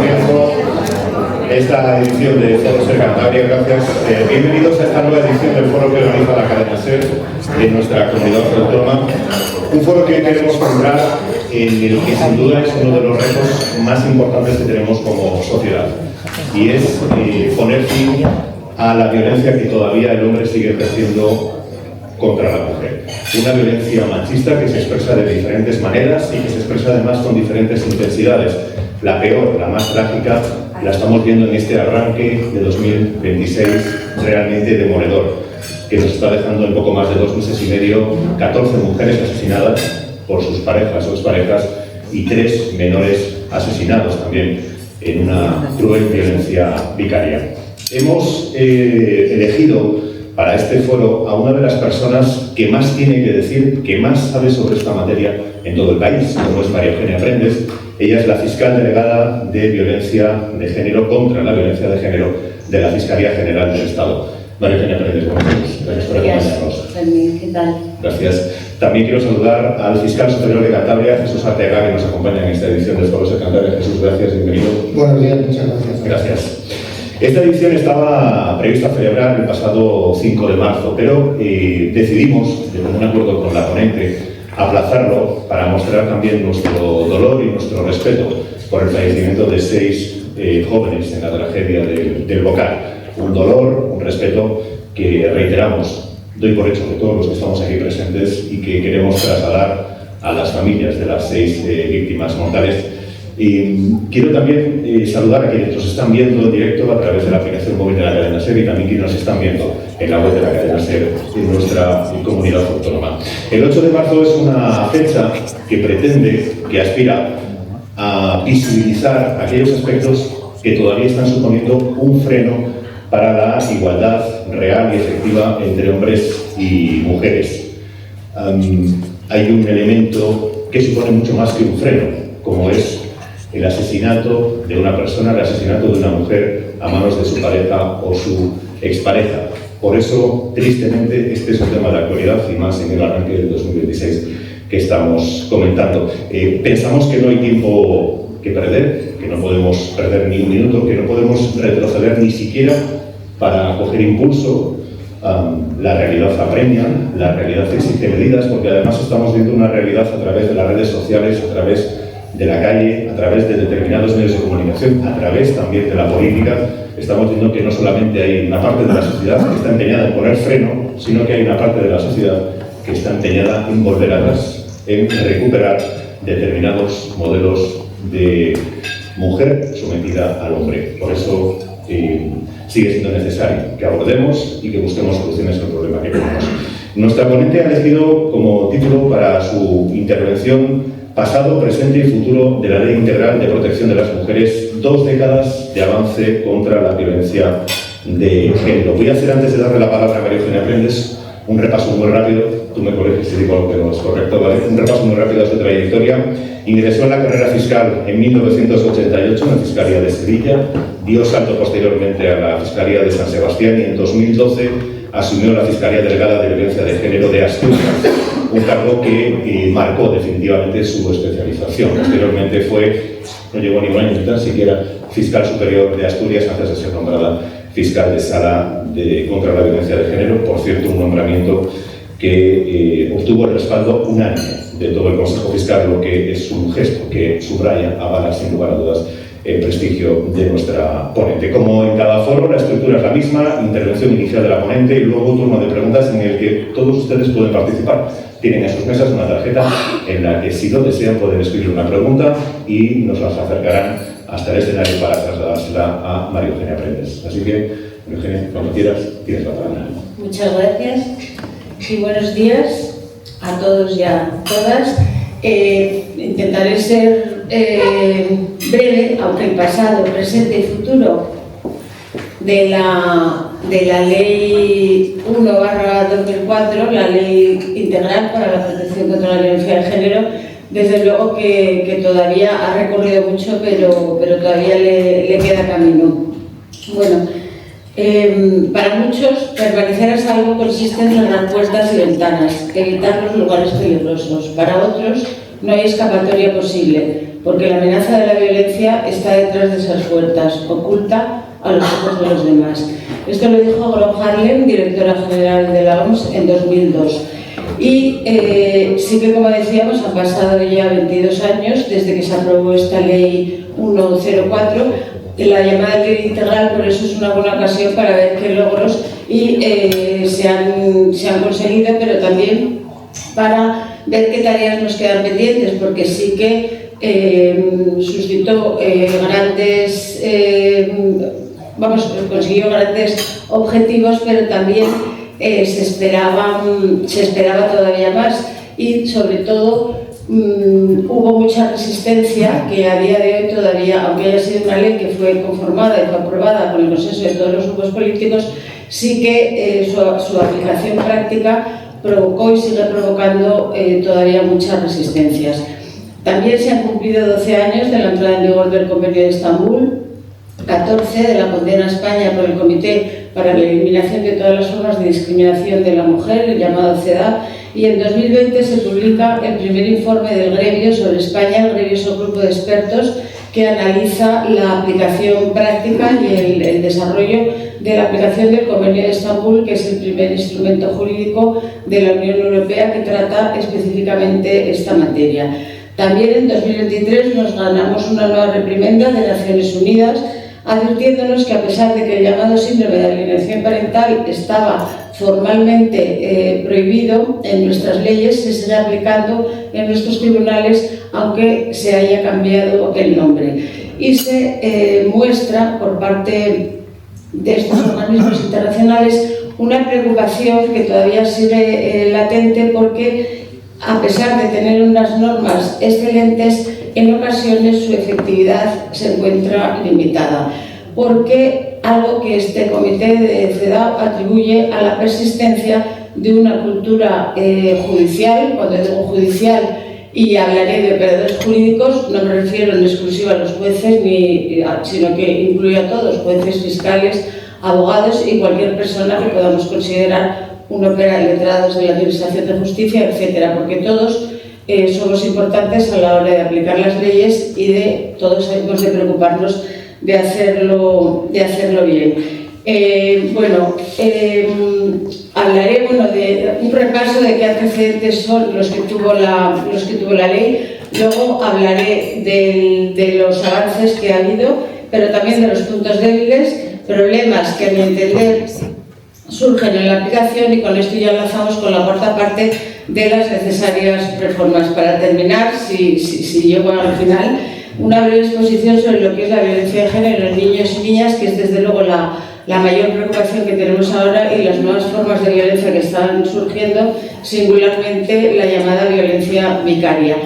comienzo esta edición de Foro Ser Cantabria. Gracias. Bienvenidos a esta nueva edición del foro que organiza la cadena Ser en nuestra comunidad autónoma. Un foro que queremos centrar en el que sin duda es uno de los retos más importantes que tenemos como sociedad, y es poner fin a la violencia que todavía el hombre sigue ejerciendo contra la mujer. Una violencia machista que se expresa de diferentes maneras y que se expresa además con diferentes intensidades. La peor, la más trágica, la estamos viendo en este arranque de 2026 realmente demoledor, que nos está dejando en poco más de 2 meses y medio 14 mujeres asesinadas por sus parejas o exparejas y 3 menores asesinados también en una cruel violencia vicaria. Hemos elegido para este foro a una de las personas que más tiene que decir, que más sabe sobre esta materia en todo el país, como es María Eugenia Prendes. Ella es la fiscal delegada de violencia de género, contra la violencia de género, de la Fiscalía General del Estado. María Eugenia Prendes, buenos días. Gracias por acompañarnos. ¿Qué tal? Gracias. También quiero saludar al fiscal superior de Cantabria, Jesús Arteaga, que nos acompaña en esta edición del Foro Ser Cantabria. Jesús, gracias, bienvenido. Buenos días, muchas gracias. Gracias. Esta edición estaba prevista celebrar el pasado 5 de marzo, pero decidimos, de común acuerdo con la ponente, aplazarlo para mostrar también nuestro dolor y nuestro respeto por el fallecimiento de 6 jóvenes en la tragedia del Bocal. Un dolor, un respeto que reiteramos, doy por hecho de todos los que estamos aquí presentes y que queremos trasladar a las familias de las 6 víctimas mortales. Quiero también saludar a quienes nos están viendo en directo a través de la aplicación móvil de la cadena SER y también quienes nos están viendo en la web de la cadena SER en nuestra comunidad autónoma. El 8 de marzo es una fecha que pretende, que aspira a visibilizar aquellos aspectos que todavía están suponiendo un freno para la igualdad real y efectiva entre hombres y mujeres. Hay un elemento que supone mucho más que un freno, como es el asesinato de una persona, el asesinato de una mujer a manos de su pareja o su expareja. Por eso, tristemente, este es un tema de actualidad y más en el arranque del 2026 que estamos comentando. Pensamos que no hay tiempo que perder, que no podemos perder ni un minuto, que no podemos retroceder ni siquiera para coger impulso. La realidad apremia, la realidad exige medidas, porque además estamos viendo una realidad a través de las redes sociales, a través de la calle, a través de determinados medios de comunicación, a través también de la política. Estamos viendo que no solamente hay una parte de la sociedad que está empeñada en poner freno, sino que hay una parte de la sociedad que está empeñada en volver atrás, en recuperar determinados modelos de mujer sometida al hombre. Por eso sigue siendo necesario que abordemos y que busquemos soluciones al problema que tenemos. Nuestra ponente ha elegido como título para su intervención Pasado, presente y futuro de la Ley Integral de Protección de las Mujeres, 2 décadas de avance contra la violencia de género. Voy a hacer, antes de darle la palabra a María Eugenia Prendes, un repaso muy rápido. Tú me corriges si digo algo que no es correcto, ¿vale? Un repaso muy rápido a su trayectoria. Ingresó en la carrera fiscal en 1988 en la Fiscalía de Sevilla, dio salto posteriormente a la Fiscalía de San Sebastián y en 2012 asumió la Fiscalía Delegada de Violencia de Género de Asturias, un cargo que marcó definitivamente su especialización. Posteriormente no llegó ni un año ni tan siquiera fiscal superior de Asturias antes de ser nombrada fiscal de sala contra la violencia de género. Por cierto, un nombramiento que obtuvo el respaldo unánime de todo el Consejo Fiscal, lo que es un gesto que subraya, avala sin lugar a dudas el prestigio de nuestra ponente. Como en cada foro, la estructura es la misma: intervención inicial de la ponente y luego turno de preguntas en el que todos ustedes pueden participar. Tienen en sus mesas una tarjeta en la que, si lo desean, pueden escribir una pregunta y nos las acercarán hasta el escenario para trasladársela a María Eugenia Prendes. Así que, María Eugenia, cuando quieras, tienes la palabra. Muchas gracias y buenos días a todos y a todas. Intentaré ser breve, aunque el pasado, presente y futuro de la Ley 1/2004, la Ley Integral para la Protección contra la Violencia de Género, desde luego que todavía ha recorrido mucho, pero todavía le queda camino. Bueno, para muchos, permanecer a salvo consiste en cerrar puertas y ventanas, evitar los lugares peligrosos. Para otros, no hay escapatoria posible, porque la amenaza de la violencia violencia está detrás de esas puertas, oculta a los ojos de los demás. Esto lo dijo Gro Harlem, directora general de la OMS, en 2002. Y sí que, como decíamos, han pasado ya 22 años desde que se aprobó esta ley 104, la llamada ley integral. Por eso es una buena ocasión para ver qué logros se han conseguido, pero también para ver qué tareas nos quedan pendientes, porque sí que suscitó consiguió grandes objetivos, pero también se esperaba todavía más, y sobre todo hubo mucha resistencia que a día de hoy todavía, aunque haya sido una ley que fue conformada y fue aprobada con el consenso de todos los grupos políticos, sí que su aplicación práctica provocó y sigue provocando todavía muchas resistencias. También se han cumplido 12 años de la entrada en vigor del Convenio de Estambul, 14 de la condena a España por el Comité para la Eliminación de todas las formas de discriminación de la mujer, el llamado CEDAW, y en 2020 se publica el primer informe del Gremio sobre España. El Gremio es un grupo de expertos que analiza la aplicación práctica y el desarrollo de la aplicación del Convenio de Estambul, que es el primer instrumento jurídico de la Unión Europea que trata específicamente esta materia. También en 2023 nos ganamos una nueva reprimenda de Naciones Unidas, advirtiéndonos que, a pesar de que el llamado síndrome de alienación parental estaba formalmente prohibido en nuestras leyes, se sigue aplicando en nuestros tribunales, aunque se haya cambiado el nombre. Y se muestra por parte de estos organismos internacionales una preocupación que todavía sigue latente, porque, a pesar de tener unas normas excelentes, en ocasiones su efectividad se encuentra limitada, porque algo que este comité de CEDAW atribuye a la persistencia de una cultura judicial. Cuando digo judicial y hablaré de operadores jurídicos, no me refiero en exclusiva a los jueces, sino que incluye a todos, jueces, fiscales, abogados y cualquier persona que podamos considerar un letrados de la Administración de Justicia, etcétera, porque todos somos importantes a la hora de aplicar las leyes y todos hemos de preocuparnos de hacerlo bien. Hablaré de un repaso de qué antecedentes son los que tuvo la ley. Luego hablaré de los avances que ha habido, pero también de los puntos débiles, problemas que, a mi entender, surgen en la aplicación, y con esto ya enlazamos con la cuarta parte de las necesarias reformas. Para terminar, si llego al final, una breve exposición sobre lo que es la violencia de género en niños y niñas, que es desde luego la mayor preocupación que tenemos ahora, y las nuevas formas de violencia que están surgiendo, singularmente la llamada violencia vicaria.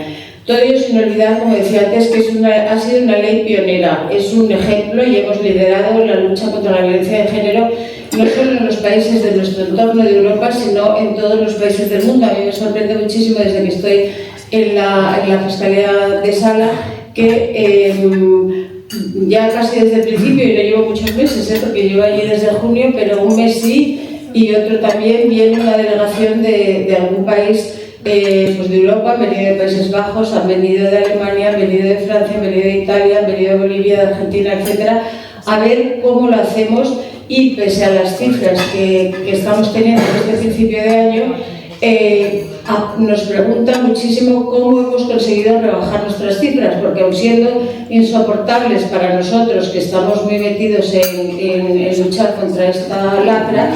Todo ello sin olvidar, como decía antes, que ha sido una ley pionera, es un ejemplo, y hemos liderado la lucha contra la violencia de género no solo en los países de nuestro entorno de Europa, sino en todos los países del mundo. A mí me sorprende muchísimo, desde que estoy en la Fiscalía de Sala, que ya casi desde el principio, y no llevo muchos meses, porque llevo allí desde junio, pero un mes sí y otro también, viene una delegación de algún país de Europa. Han venido de Países Bajos, han venido de Alemania, han venido de Francia, han venido de Italia, han venido de Bolivia, de Argentina, etcétera, a ver cómo lo hacemos. Y pese a las cifras que estamos teniendo desde el principio de año, nos preguntan muchísimo cómo hemos conseguido rebajar nuestras cifras, porque, aun siendo insoportables para nosotros, que estamos muy metidos en luchar contra esta lacra,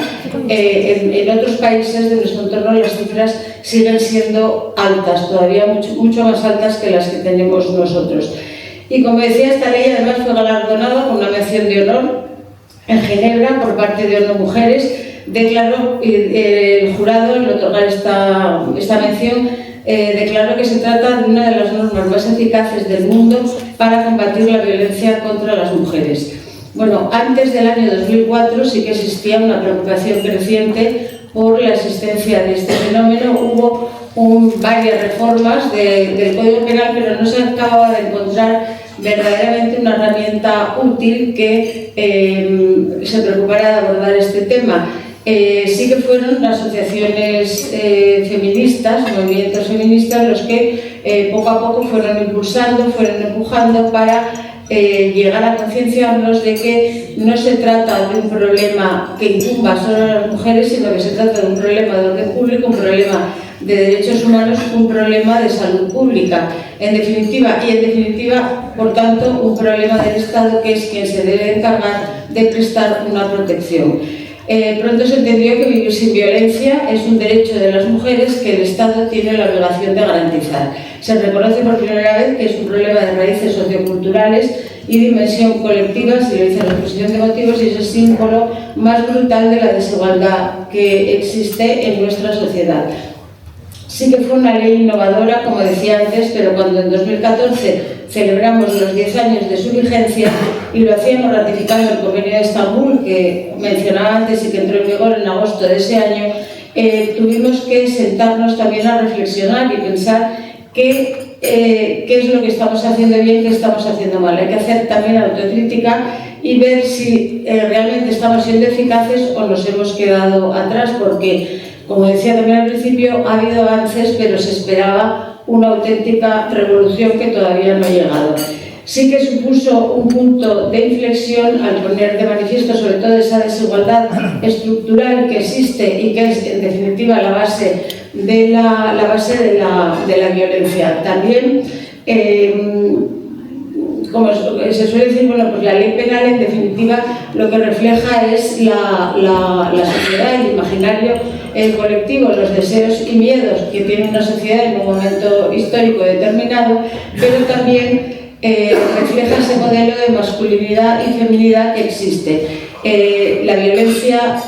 en otros países de nuestro entorno las cifras siguen siendo altas, todavía mucho más altas que las que tenemos nosotros. Y, como decía, esta ley además fue galardonada con una mención de honor en Ginebra por parte de ONU Mujeres. Declaró el jurado, al otorgar esta mención, declaró que se trata de una de las normas más eficaces del mundo para combatir la violencia contra las mujeres. Bueno, antes del año 2004 sí que existía una preocupación creciente por la existencia de este fenómeno. Hubo varias reformas del Código Penal, pero no se acababa de encontrar verdaderamente una herramienta útil que se preocupara de abordar este tema. Sí que fueron asociaciones feministas, movimientos feministas, los que poco a poco fueron impulsando, fueron empujando para llegar a concienciarnos de que no se trata de un problema que incumba solo a las mujeres, sino que se trata de un problema de orden público, un problema de derechos humanos, un problema de salud pública, en definitiva, por tanto, un problema del Estado, que es quien se debe encargar de prestar una protección. Pronto se entendió que vivir sin violencia es un derecho de las mujeres que el Estado tiene la obligación de garantizar. Se reconoce por primera vez que es un problema de raíces socioculturales y dimensión colectiva, se lo dice en la exposición de motivos, y es el símbolo más brutal de la desigualdad que existe en nuestra sociedad. Sí que fue una ley innovadora, como decía antes, pero cuando en 2014 celebramos los 10 años de su vigencia y lo hacíamos ratificando el Convenio de Estambul, que mencionaba antes y que entró en vigor en agosto de ese año, tuvimos que sentarnos también a reflexionar y pensar qué es lo que estamos haciendo bien, qué estamos haciendo mal. Hay que hacer también autocrítica y ver si realmente estamos siendo eficaces o nos hemos quedado atrás, porque, como decía también al principio, ha habido avances, pero se esperaba una auténtica revolución que todavía no ha llegado. Sí que supuso un punto de inflexión al poner de manifiesto sobre todo esa desigualdad estructural que existe y que es, en definitiva, la base de la violencia. También, como se suele decir, bueno, pues la ley penal, en definitiva, lo que refleja es la sociedad, el imaginario colectivo, los deseos y miedos que tiene una sociedad en un momento histórico determinado, pero también refleja ese modelo de masculinidad y feminidad que existe. La violencia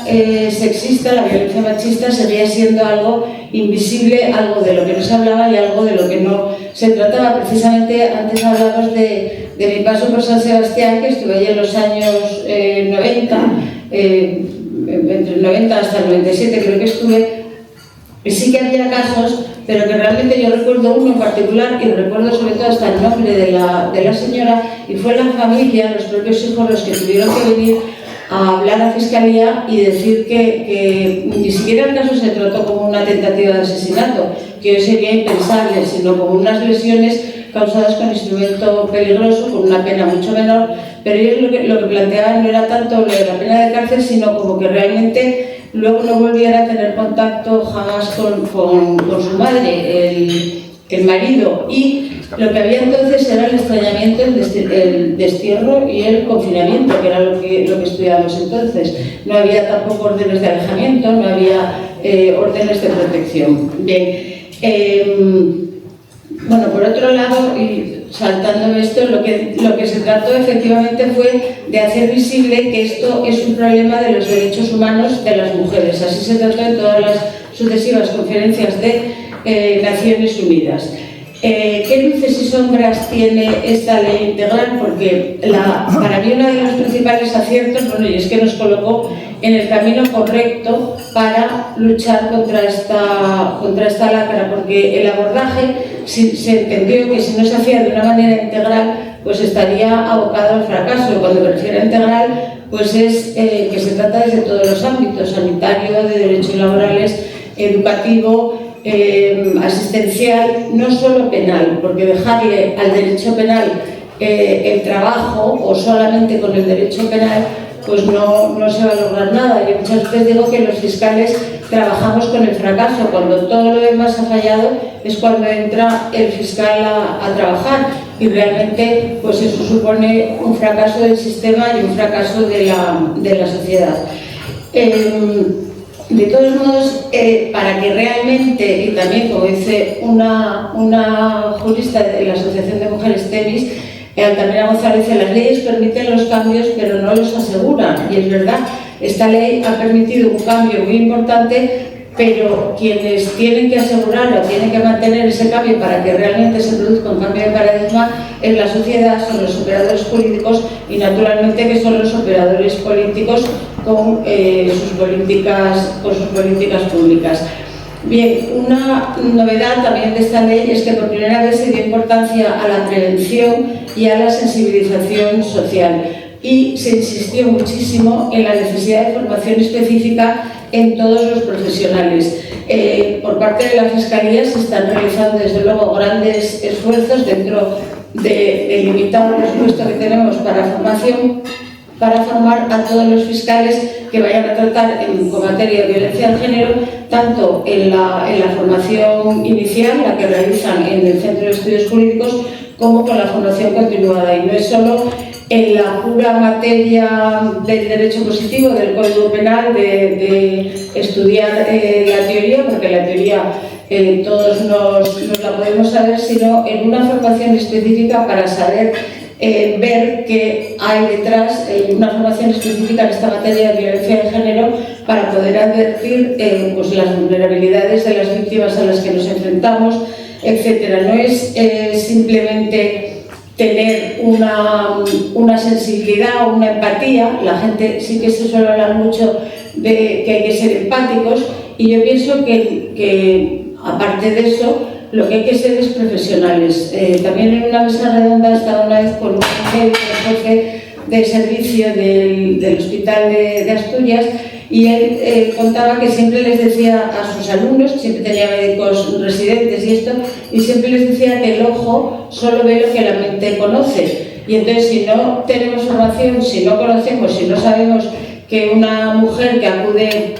sexista, la violencia machista seguía siendo algo invisible, algo de lo que no se hablaba y algo de lo que no se trataba. Precisamente antes hablamos de mi paso por San Sebastián, que estuve allí en los años 90, entre el 90 hasta el 97 creo que estuve, y sí que había casos, pero que realmente yo recuerdo uno en particular, y recuerdo sobre todo hasta el nombre de la señora, y fue la familia, los propios hijos, los que tuvieron que venir a hablar a la Fiscalía y decir que ni siquiera el caso se trató como una tentativa de asesinato, que hoy sería impensable, sino como unas lesiones causadas con instrumento peligroso, con una pena mucho menor, pero ellos lo que planteaban no era tanto lo de la pena de cárcel, sino como que realmente luego no volviera a tener contacto jamás con su madre, el marido, y lo que había entonces era el extrañamiento, el destierro y el confinamiento, que era lo que estudiábamos entonces. No había tampoco órdenes de alejamiento, no había órdenes de protección. Bien, bueno, por otro lado, y saltando esto, lo que se trató efectivamente fue de hacer visible que esto es un problema de los derechos humanos de las mujeres. Así se trató en todas las sucesivas conferencias de Naciones Unidas. ¿Qué luces y sombras tiene esta ley integral? Porque para mí uno de los principales aciertos, bueno, y es que nos colocó en el camino correcto para luchar contra esta lacra, porque el abordaje se entendió que si no se hacía de una manera integral, pues estaría abocado al fracaso. Cuando me refiero a integral, pues es que se trata desde todos los ámbitos: sanitario, de derechos laborales, educativo, asistencial, no solo penal, porque dejarle al derecho penal el trabajo o solamente con el derecho penal, pues no se va a lograr nada. Yo muchas veces digo que los fiscales trabajamos con el fracaso. Cuando todo lo demás ha fallado es cuando entra el fiscal a trabajar, y realmente pues eso supone un fracaso del sistema y un fracaso de la sociedad. De todos modos, para que realmente, y también como dice una jurista de la Asociación de Mujeres TEMIS, Altamira González, las leyes permiten los cambios pero no los aseguran, y es verdad, esta ley ha permitido un cambio muy importante, pero quienes tienen que asegurar o tienen que mantener ese cambio para que realmente se produzca un cambio de paradigma en la sociedad son los operadores jurídicos, y naturalmente que son los operadores políticos con sus políticas públicas. Bien, una novedad también de esta ley es que por primera vez se dio importancia a la prevención y a la sensibilización social, y se insistió muchísimo en la necesidad de formación específica en todos los profesionales. Por parte de la Fiscalía se están realizando desde luego grandes esfuerzos dentro del limitado presupuesto que tenemos para formación, para formar a todos los fiscales que vayan a tratar con materia de violencia de género, tanto en la formación inicial, la que realizan en el Centro de Estudios Jurídicos, como con la formación continuada. Y no es solo en la pura materia del derecho positivo, del Código Penal, de estudiar la teoría, porque la teoría todos nos la podemos saber, sino en una formación específica para saber ver qué hay detrás, una formación específica en esta materia de violencia de género, para poder advertir pues las vulnerabilidades de las víctimas a las que nos enfrentamos, etc. No es simplemente tener una sensibilidad o una empatía. La gente sí que se suele hablar mucho de que hay que ser empáticos, y yo pienso que aparte de eso, lo que hay que ser es profesionales. También en una mesa redonda he estado una vez con un jefe de servicio del Hospital de Asturias, y él contaba que siempre les decía a sus alumnos, siempre tenía médicos residentes y esto, y siempre les decía que el ojo solo ve lo que la mente conoce. Y entonces, si no tenemos formación, si no conocemos, si no sabemos que una mujer que acude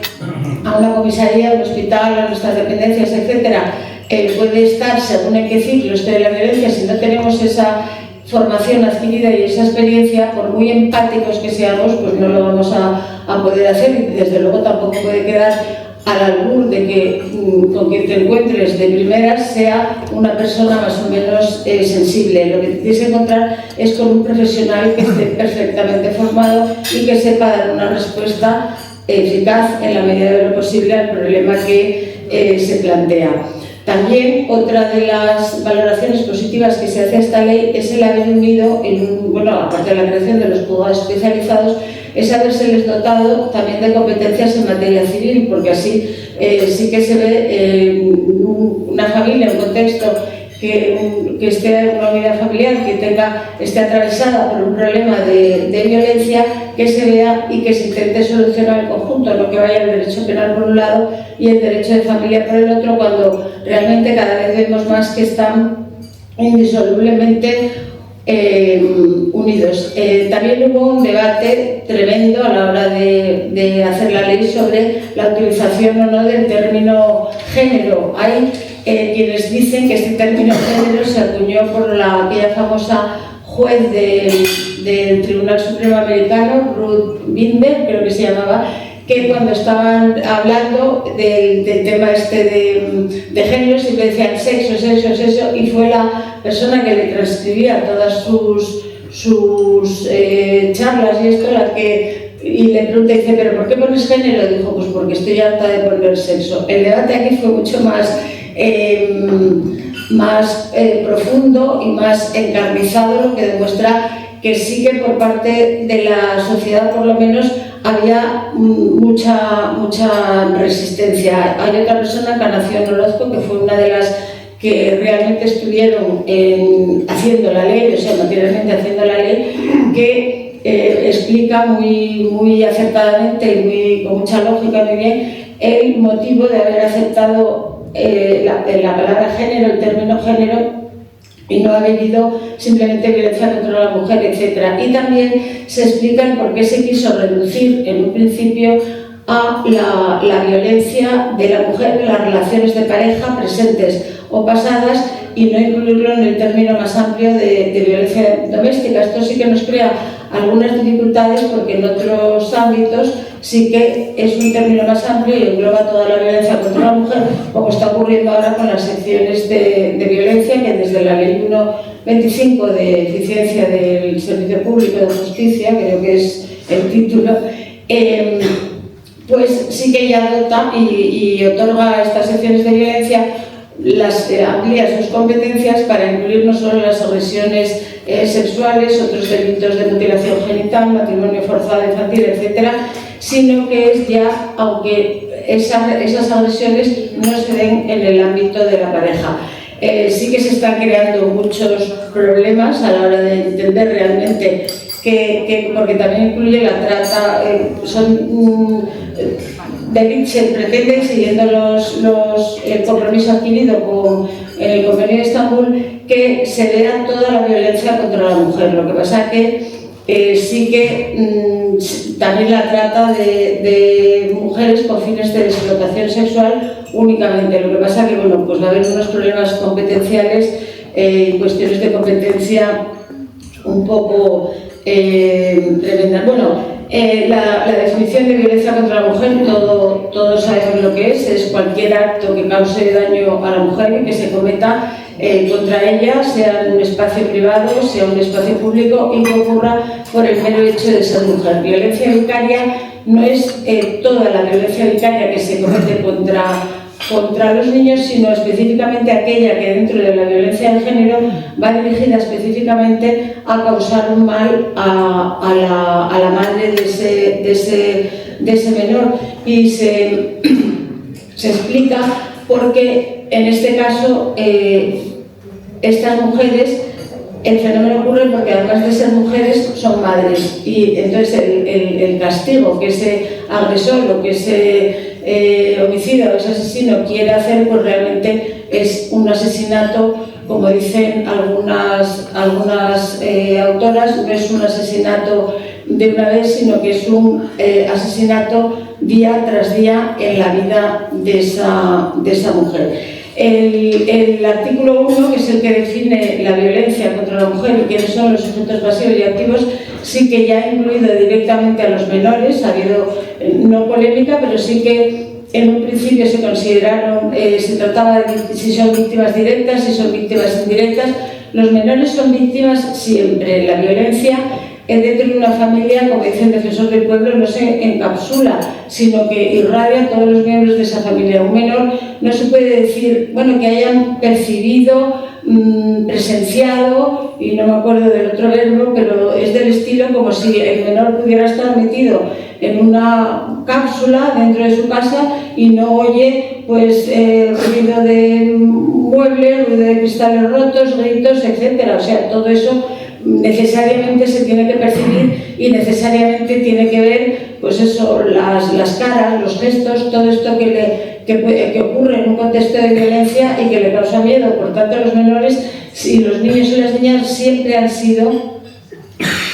a una comisaría, a un hospital, a nuestras dependencias, etcétera, puede estar según en qué ciclo esté de la violencia, si no tenemos esa formación adquirida y esa experiencia, por muy empáticos que seamos, pues no lo vamos a poder hacer, y desde luego tampoco puede quedar al albur de que con quien te encuentres de primeras sea una persona más o menos sensible. Lo que tienes que encontrar es con un profesional que esté perfectamente formado y que sepa dar una respuesta eficaz en la medida de lo posible al problema que se plantea. También otra de las valoraciones positivas que se hace a esta ley es el haber unido, aparte de la creación de los juzgados especializados, es haberseles dotado también de competencias en materia civil, porque así sí que se ve una familia, un contexto que esté en una unidad familiar, que esté atravesada por un problema de violencia, que se vea y que se intente solucionar el conjunto, no que vaya el derecho penal por un lado y el derecho de familia por el otro, cuando realmente cada vez vemos más que están indisolublemente unidos. También hubo un debate tremendo a la hora de hacer la ley sobre la utilización o no del término género. Hay quienes dicen que este término género se acuñó por aquella famosa juez del Tribunal Supremo Americano, Ruth Binder, creo que se llamaba, que cuando estaban hablando del tema de género siempre decían sexo, sexo, sexo, y fue la persona que le transcribía todas sus charlas y esto y le pregunté, dice, ¿pero por qué pones género? Dijo, pues porque estoy harta de poner sexo. El debate aquí fue mucho más profundo y más encarnizado, lo que demuestra que sí que por parte de la sociedad, por lo menos, había mucha resistencia. Hay otra persona, Encarnación Orozco, que fue una de las que realmente estuvieron haciendo la ley, o sea, materialmente haciendo la ley, que explica muy acertadamente y con mucha lógica, muy bien, el motivo de haber aceptado la palabra género, el término género, y no ha venido simplemente violencia contra la mujer, etc. Y también se explica el por qué se quiso reducir en un principio a la violencia de la mujer en las relaciones de pareja presentes o pasadas, y no incluirlo en el término más amplio de violencia doméstica. Esto sí que nos crea algunas dificultades, porque en otros ámbitos sí que es un término más amplio y engloba toda la violencia contra la mujer, como está ocurriendo ahora con las secciones de violencia, que desde la Ley 1.25 de eficiencia del Servicio Público de Justicia, creo que es el título, pues sí que ya dota y otorga a estas secciones de violencia amplía sus competencias para incluir no solo las agresiones sexuales, otros delitos de mutilación genital, matrimonio forzado infantil, etc., sino que es ya, aunque esas agresiones no se den en el ámbito de la pareja. Sí que se están creando muchos problemas a la hora de entender realmente porque también incluye la trata, se pretende, siguiendo el compromiso adquirido en el Convenio de Estambul, que se vea toda la violencia contra la mujer. Lo que pasa que sí que también la trata de mujeres con fines de explotación sexual únicamente. Lo que pasa que, bueno, pues va a haber unos problemas competenciales, cuestiones de competencia un poco tremendas. Bueno, la definición de violencia contra la mujer, todos sabemos lo que es cualquier acto que cause daño a la mujer y que se cometa contra ella, sea en un espacio privado, sea un espacio público, y que ocurra por el mero hecho de ser mujer. Violencia vicaria no es toda la violencia vicaria que se comete contra los niños, sino específicamente aquella que dentro de la violencia de género va dirigida específicamente a causar un mal a la madre de ese menor. Y se explica porque en este caso estas mujeres, el fenómeno ocurre porque además de ser mujeres son madres, y entonces el castigo que ese agresor o que ese homicida o ese asesino quiere hacer, pues realmente es un asesinato, como dicen algunas autoras, no es un asesinato de una vez, sino que es un asesinato día tras día en la vida de esa mujer. El artículo 1, que es el que define la violencia contra la mujer y quiénes son los sujetos pasivos y activos, sí que ya ha incluido directamente a los menores. Ha habido no polémica, pero sí que en un principio se consideraron, se trataba de si son víctimas directas, si son víctimas indirectas. Los menores son víctimas siempre. La violencia dentro de una familia, como dice el defensor del pueblo, no se encapsula, sino que irradia a todos los miembros de esa familia. Un menor no se puede decir, bueno, que hayan percibido, presenciado, y no me acuerdo del otro verbo, pero es del estilo como si el menor pudiera estar metido en una cápsula dentro de su casa y no oye pues ruido de muebles, ruido de cristales rotos, gritos, etcétera. O sea, todo eso necesariamente se tiene que percibir y necesariamente tiene que ver, pues eso, las caras, los gestos, todo esto que ocurre en un contexto de violencia y que le causa miedo. Por tanto, los menores y los niños y las niñas siempre han sido,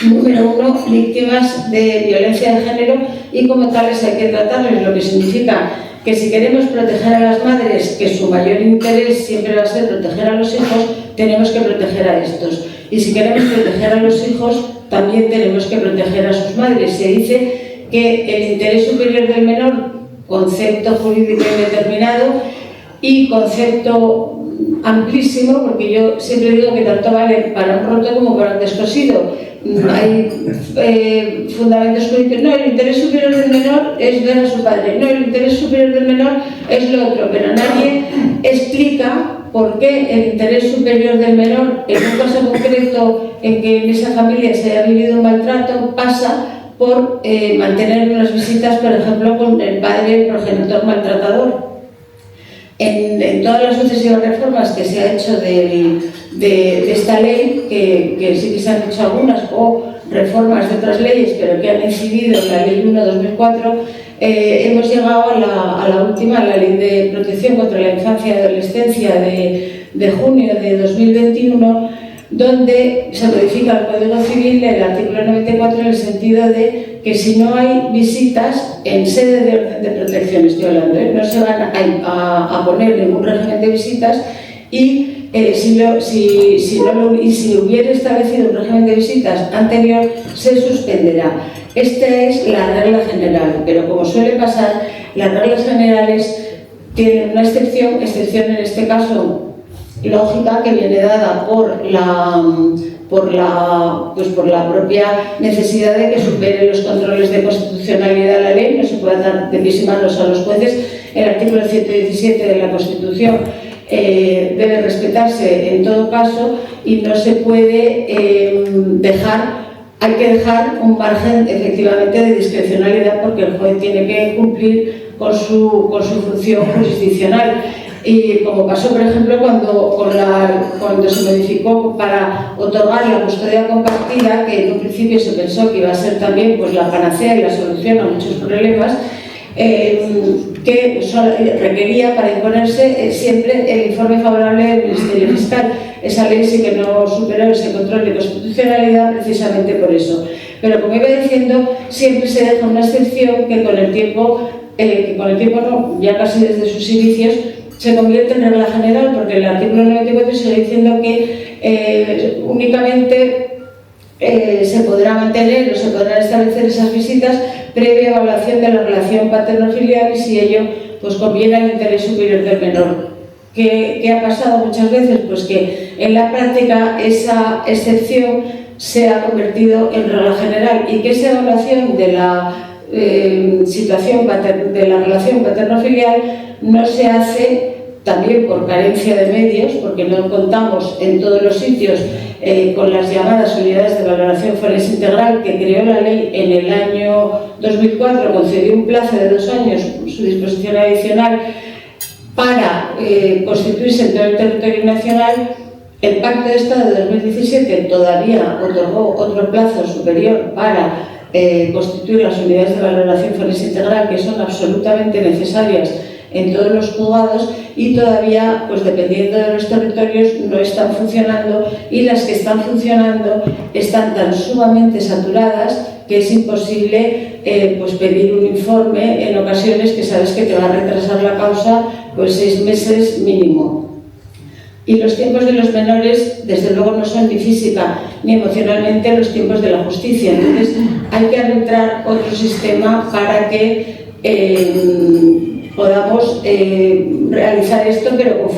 número uno, víctimas de violencia de género, y como tales hay que tratarles, lo que significa que si queremos proteger a las madres, que su mayor interés siempre va a ser proteger a los hijos, tenemos que proteger a estos. Y si queremos proteger a los hijos, también tenemos que proteger a sus madres. Se dice que el interés superior del menor, concepto jurídico indeterminado y concepto amplísimo, porque yo siempre digo que tanto vale para un roto como para un descosido. Hay fundamentos jurídicos. No, el interés superior del menor es ver a su padre. No, el interés superior del menor es lo otro. Pero nadie explica por qué el interés superior del menor, en un caso concreto en que en esa familia se haya vivido un maltrato, pasa por mantener unas visitas, por ejemplo, con el padre progenitor maltratador. En todas las sucesivas reformas que se ha hecho de esta ley, que sí que se han hecho algunas, o reformas de otras leyes, pero que han incidido en la Ley 1/2004, hemos llegado a la última, la Ley de Protección contra la Infancia y Adolescencia de junio de 2021, donde se modifica el Código Civil, el artículo 94, en el sentido de que si no hay visitas en sede de orden de protección, estoy hablando, no se van a poner ningún régimen de visitas, y si hubiera establecido un régimen de visitas anterior, se suspenderá. Esta es la regla general, pero como suele pasar, las reglas generales tienen una excepción en este caso lógica, que viene dada por la propia necesidad de que supere los controles de constitucionalidad de la ley. No se puede dar de pies y manos a los jueces. El artículo 117 de la Constitución debe respetarse en todo caso, y no se puede hay que dejar un margen efectivamente de discrecionalidad, porque el juez tiene que cumplir con su función jurisdiccional. Y como pasó, por ejemplo, cuando se modificó para otorgar la custodia compartida, que en un principio se pensó que iba a ser también pues la panacea y la solución a muchos problemas, que requería para imponerse siempre el informe favorable del Ministerio Fiscal. Esa ley sí que no superó ese control de constitucionalidad precisamente por eso. Pero como iba diciendo, siempre se deja una excepción que con el tiempo no, ya casi desde sus inicios, se convierte en regla general, porque el artículo 94 sigue diciendo que únicamente se podrá mantener o se podrán establecer esas visitas previa evaluación de la relación paterno-filial y si ello pues conviene al interés superior del menor. ¿Qué ha pasado muchas veces? Pues que en la práctica esa excepción se ha convertido en regla general y que esa evaluación de la situación de la relación paterno-filial no se hace también por carencia de medios, porque no contamos en todos los sitios con las llamadas unidades de valoración forense integral que creó la ley en el año 2004, concedió un plazo de 2 años, su disposición adicional, para constituirse en todo el territorio nacional. El Pacto de Estado de 2017 todavía otorgó otro plazo superior para constituir las unidades de valoración forense integral, que son absolutamente necesarias en todos los juzgados, y todavía, pues dependiendo de los territorios, no están funcionando, y las que están funcionando están tan sumamente saturadas que es imposible pues pedir un informe en ocasiones que sabes que te va a retrasar la causa pues 6 meses mínimo. Y los tiempos de los menores, desde luego, no son ni física ni emocionalmente los tiempos de la justicia. Entonces, hay que arbitrar otro sistema para que podamos realizar esto, pero con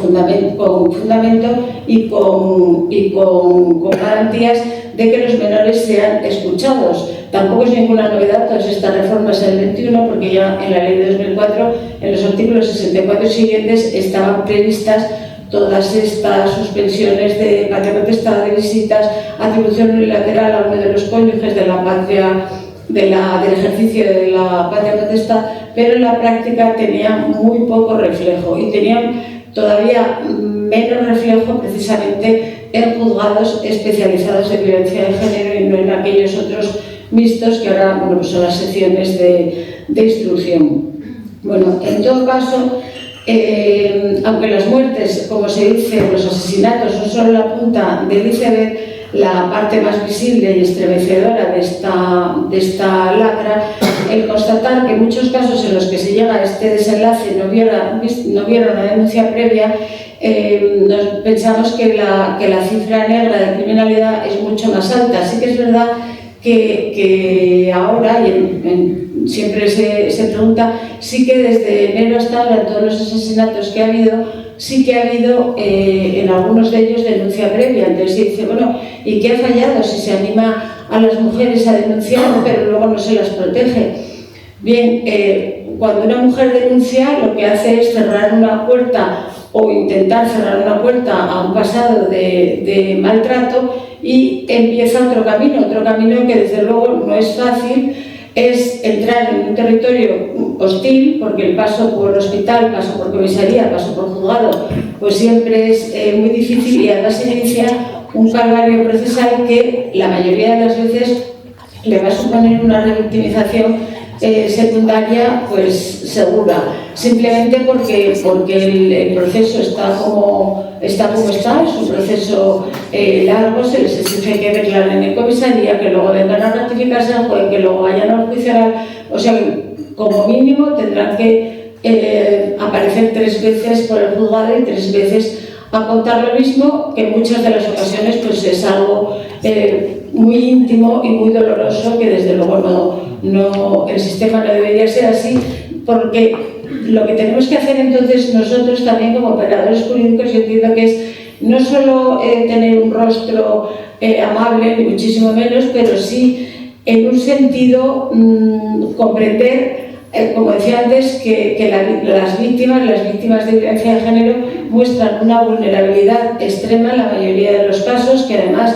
fundamento y con garantías de que los menores sean escuchados. Tampoco es ninguna novedad todas estas reformas en el 21, porque ya en la ley de 2004, en los artículos 64 siguientes, estaban previstas todas estas suspensiones de patria potestad, de visitas, atribución unilateral a uno de los cónyuges de la patria, del ejercicio de la patria potestad, pero en la práctica tenían muy poco reflejo y tenían todavía menos reflejo precisamente en juzgados especializados de violencia de género y no en aquellos otros mixtos que ahora pues son las secciones de instrucción. Bueno, en todo caso, aunque las muertes, como se dice, los asesinatos son solo la punta del iceberg, la parte más visible y estremecedora de esta lacra, el constatar que en muchos casos en los que se llega a este desenlace no hubiera una denuncia previa, pensamos que la cifra negra de criminalidad es mucho más alta. Sí que es verdad que ahora, y siempre se pregunta, sí que desde enero hasta ahora, en todos los asesinatos que ha habido, sí que ha habido en algunos de ellos denuncia previa. Entonces se dice, bueno, ¿y qué ha fallado si se anima a las mujeres a denunciar pero luego no se las protege? Bien, cuando una mujer denuncia, lo que hace es cerrar una puerta o intentar cerrar una puerta a un pasado de maltrato y empieza otro camino que desde luego no es fácil. Es entrar en un territorio hostil, porque el paso por hospital, paso por comisaría, paso por juzgado, pues siempre es muy difícil, y además se inicia un calvario procesal que la mayoría de las veces le va a suponer una revictimización secundaria pues segura, simplemente porque el proceso está como está, es un proceso largo, se les exige que declaren en comisaría, que luego vengan a ratificarse al juez, que luego vayan al juicio oral, o sea que como mínimo tendrán que aparecer 3 veces por el juzgado y 3 veces a contar lo mismo, que en muchas de las ocasiones pues es algo muy íntimo y muy doloroso, que desde luego el sistema no debería ser así, porque lo que tenemos que hacer entonces nosotros también como operadores jurídicos, yo entiendo que es no solo tener un rostro amable, ni muchísimo menos, pero sí en un sentido comprender, como decía antes, que las víctimas de violencia de género muestran una vulnerabilidad extrema en la mayoría de los casos, que además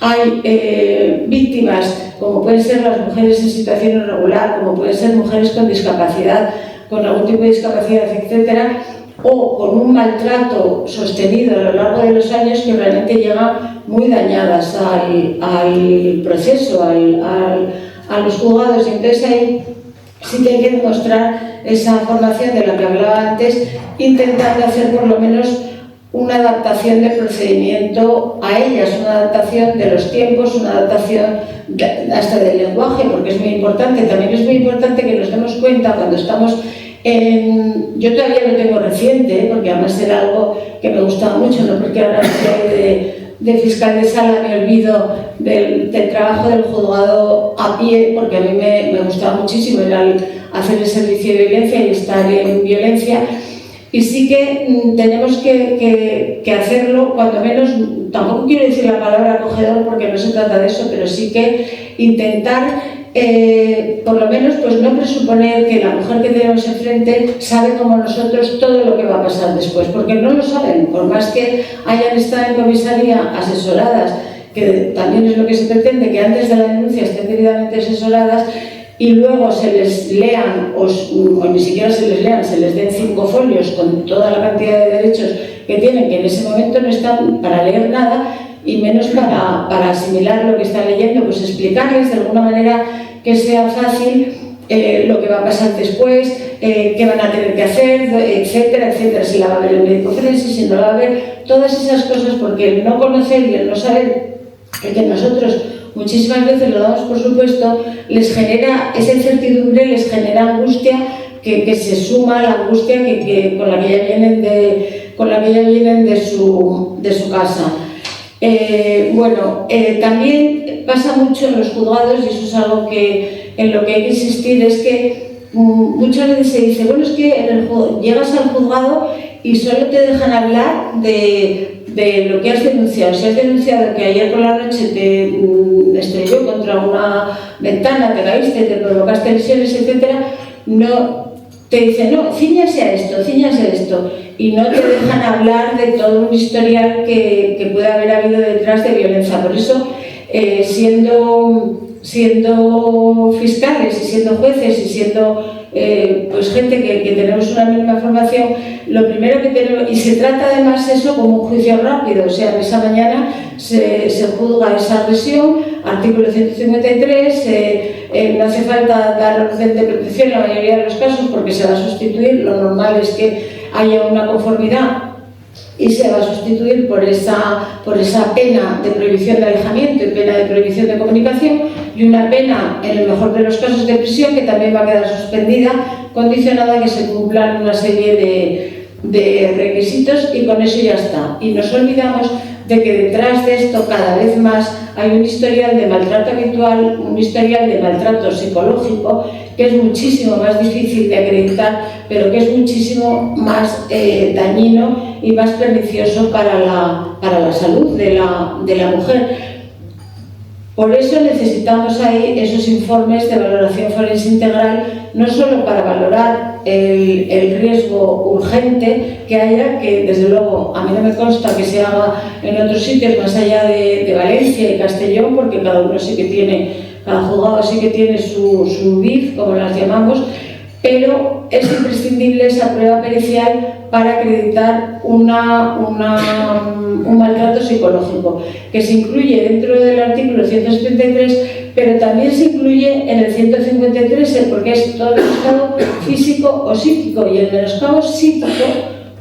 hay víctimas como pueden ser las mujeres en situación irregular, como pueden ser mujeres con discapacidad, con algún tipo de discapacidad, etcétera, o con un maltrato sostenido a lo largo de los años, que realmente llegan muy dañadas al proceso, a los juzgados. Y entonces ahí sí que hay que demostrar esa formación de la que hablaba antes, intentando hacer por lo menos una adaptación del procedimiento a ellas, una adaptación de los tiempos, una adaptación hasta del lenguaje, porque es muy importante. También es muy importante que nos demos cuenta cuando estamos en... Yo todavía lo tengo reciente, porque además era algo que me gustaba mucho, no porque ahora estoy de fiscal de sala me olvido del trabajo del juzgado a pie, porque a mí me gustaba muchísimo hacer el servicio de violencia y estar en violencia. Y sí que tenemos que hacerlo, cuando menos, tampoco quiero decir la palabra acogedor porque no se trata de eso, pero sí que intentar, por lo menos, pues no presuponer que la mujer que tenemos enfrente sabe como nosotros todo lo que va a pasar después, porque no lo saben, por más que hayan estado en comisaría asesoradas, que también es lo que se pretende, que antes de la denuncia estén debidamente asesoradas, y luego se les lean, o ni siquiera se les lean, se les den 5 folios con toda la cantidad de derechos que tienen, que en ese momento no están para leer nada, y menos para asimilar lo que están leyendo, pues explicarles de alguna manera que sea fácil lo que va a pasar después, qué van a tener que hacer, etcétera, etcétera, si la va a ver el médico forense, si no la va a ver, todas esas cosas, porque el no conocer y el no saber, el que nosotros muchísimas veces lo damos por supuesto, les genera esa incertidumbre, les genera angustia que se suma a la angustia con la que ya vienen de su casa. También pasa mucho en los juzgados, y eso es algo en lo que hay que insistir, es que muchas veces se dice, bueno, es que llegas al juzgado y solo te dejan hablar de lo que has denunciado. Si has denunciado que ayer por la noche te estrelló contra una ventana, te caíste, te provocaste lesiones, etcétera, no te dicen, no, cíñase a esto, y no te dejan hablar de todo un historial que puede haber habido detrás de violencia. Por eso, siendo fiscales y siendo jueces y siendo pues gente que tenemos una mínima formación, lo primero que tenemos, y se trata además eso como un juicio rápido, o sea, esa mañana se juzga esa agresión, artículo 153, no hace falta dar orden de protección en la mayoría de los casos porque se va a sustituir, lo normal es que haya una conformidad y se va a sustituir por esa pena de prohibición de alejamiento y pena de prohibición de comunicación, y una pena, en el mejor de los casos, de prisión, que también va a quedar suspendida, condicionada a que se cumplan una serie de requisitos, y con eso ya está. Y nos olvidamos de que detrás de esto cada vez más hay un historial de maltrato habitual, un historial de maltrato psicológico, que es muchísimo más difícil de acreditar, pero que es muchísimo más dañino y más pernicioso para la salud de la mujer. Por eso necesitamos ahí esos informes de valoración forense integral, no solo para valorar el riesgo urgente que haya, que desde luego a mí no me consta que se haga en otros sitios más allá de Valencia y Castellón, porque cada juzgado sí que tiene su BIF, como las llamamos, pero es imprescindible esa prueba pericial para acreditar un maltrato psicológico, que se incluye dentro del artículo 173, pero también se incluye en el 153, porque es todo menoscabo físico o psíquico, y el menoscabo psíquico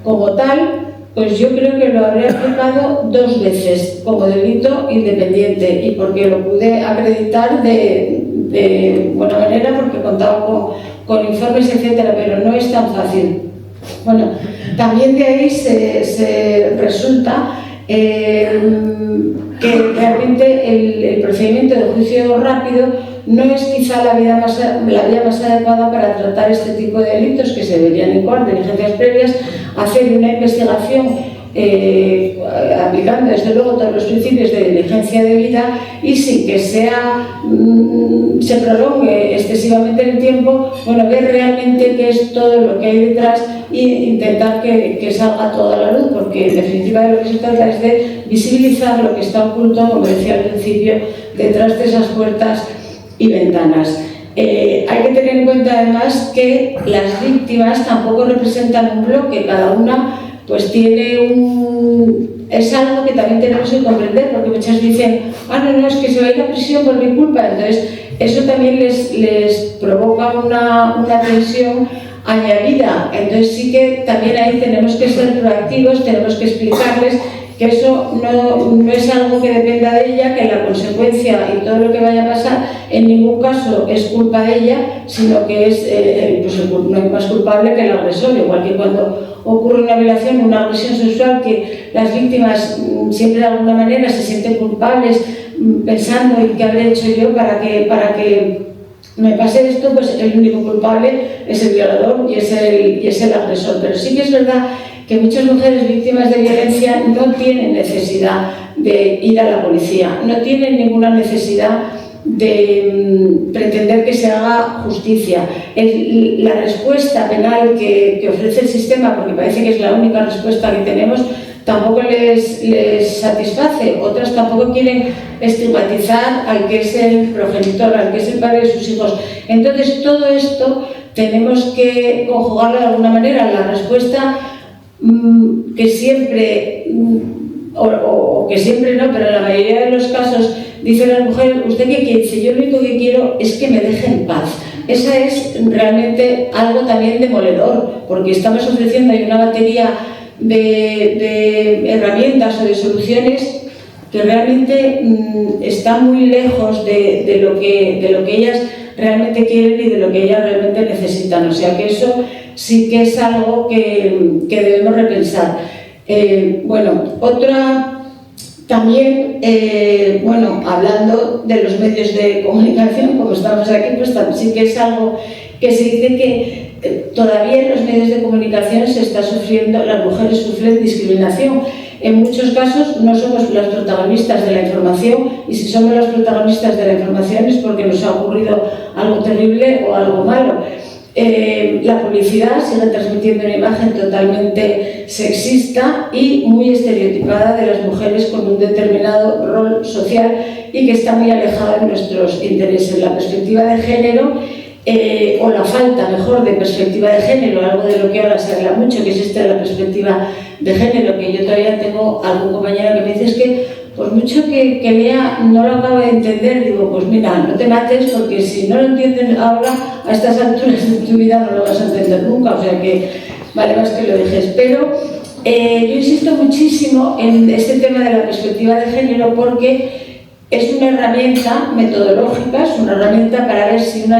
como tal, pues yo creo que lo habré aplicado 2 veces como delito independiente, y porque lo pude acreditar de buena manera, porque contaba con informes, etcétera, pero no es tan fácil. Bueno, también de ahí se resulta que realmente el procedimiento de juicio rápido no es quizá la vía más adecuada para tratar este tipo de delitos, que se deberían incoar diligencias previas, hacer una investigación aplicando desde luego todos los principios de diligencia debida y sin que se prolongue excesivamente en el tiempo, ver realmente qué es todo lo que hay detrás e intentar que salga toda la luz, porque en definitiva de lo que se trata es de visibilizar lo que está oculto, como decía al principio, detrás de esas puertas y ventanas. Hay que tener en cuenta además que las víctimas tampoco representan un bloque, cada una pues es algo que también tenemos que comprender, porque muchas dicen, no, es que se va a ir a prisión por mi culpa. Entonces eso también les provoca una tensión añadida. Entonces sí que también ahí tenemos que ser proactivos, tenemos que explicarles que eso no es algo que dependa de ella, que la consecuencia y todo lo que vaya a pasar en ningún caso es culpa de ella, sino que es, pues no hay más culpable que el agresor, igual que cuando ocurre una violación, una agresión sexual, que las víctimas siempre de alguna manera se sienten culpables pensando en qué habré hecho yo para que me pase esto, pues el único culpable es el violador y es el agresor. Pero sí que es verdad que muchas mujeres víctimas de violencia no tienen necesidad de ir a la policía, no tienen ninguna necesidad de pretender que se haga justicia. La respuesta penal que ofrece el sistema, porque parece que es la única respuesta que tenemos, tampoco les satisface. Otras tampoco quieren estigmatizar al que es el progenitor, al que es el padre de sus hijos. Entonces todo esto tenemos que conjugarlo de alguna manera. La respuesta que siempre, o que siempre no, pero en la mayoría de los casos dice la mujer: ¿usted qué quiere? Dice: yo lo único que quiero es que me deje en paz. Esa es realmente algo también demoledor, porque estamos ofreciendo ahí una batería de herramientas o de soluciones que realmente están muy lejos de lo que ellas realmente quieren y de lo que ellas realmente necesitan. O sea que eso sí que es algo que debemos repensar. Otra también, hablando de los medios de comunicación, como estamos aquí, pues sí que es algo que se dice que todavía en los medios de comunicación se está sufriendo, las mujeres sufren discriminación. En muchos casos no somos las protagonistas de la información, y si somos las protagonistas de la información es porque nos ha ocurrido algo terrible o algo malo. La publicidad sigue transmitiendo una imagen totalmente sexista y muy estereotipada de las mujeres con un determinado rol social y que está muy alejada de nuestros intereses. La perspectiva de género, o la falta, mejor, de perspectiva de género, algo de lo que ahora se habla mucho, que es esta de la perspectiva de género, que yo todavía tengo algún compañero que me dice: es que por mucho que lea no lo acabo de entender. Digo: pues mira, no te mates, porque si no lo entiendes ahora, a estas alturas de tu vida no lo vas a entender nunca. O sea que vale más que lo dejes. Pero yo insisto muchísimo en este tema de la perspectiva de género, porque es una herramienta metodológica, es una herramienta para ver si en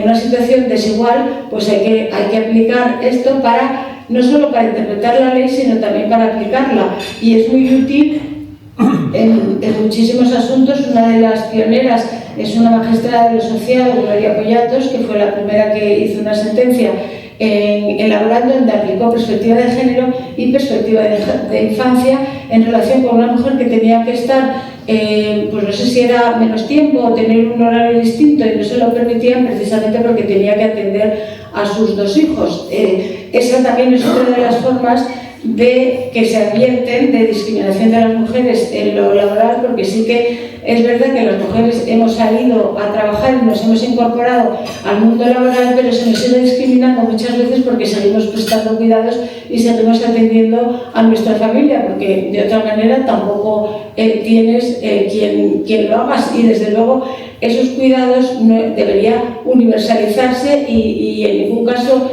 una situación desigual, pues hay que aplicar esto para, no solo para interpretar la ley, sino también para aplicarla. Y es muy útil en muchísimos asuntos. Una de las pioneras es una magistrada de lo social, Gloria Pollatos, que fue la primera que hizo una sentencia elaborando, donde aplicó perspectiva de género y perspectiva de infancia en relación con una mujer que tenía que estar, pues no sé si era menos tiempo o tener un horario distinto, y no se lo permitían precisamente porque tenía que atender a sus dos hijos. Esa también es otra de las formas de que se advierten de discriminación de las mujeres en lo laboral, porque sí que es verdad que las mujeres hemos salido a trabajar y nos hemos incorporado al mundo laboral, pero se nos sigue discriminando muchas veces porque seguimos prestando cuidados y seguimos atendiendo a nuestra familia, porque de otra manera tampoco tienes quien lo hagas, y desde luego esos cuidados deberían universalizarse y en ningún caso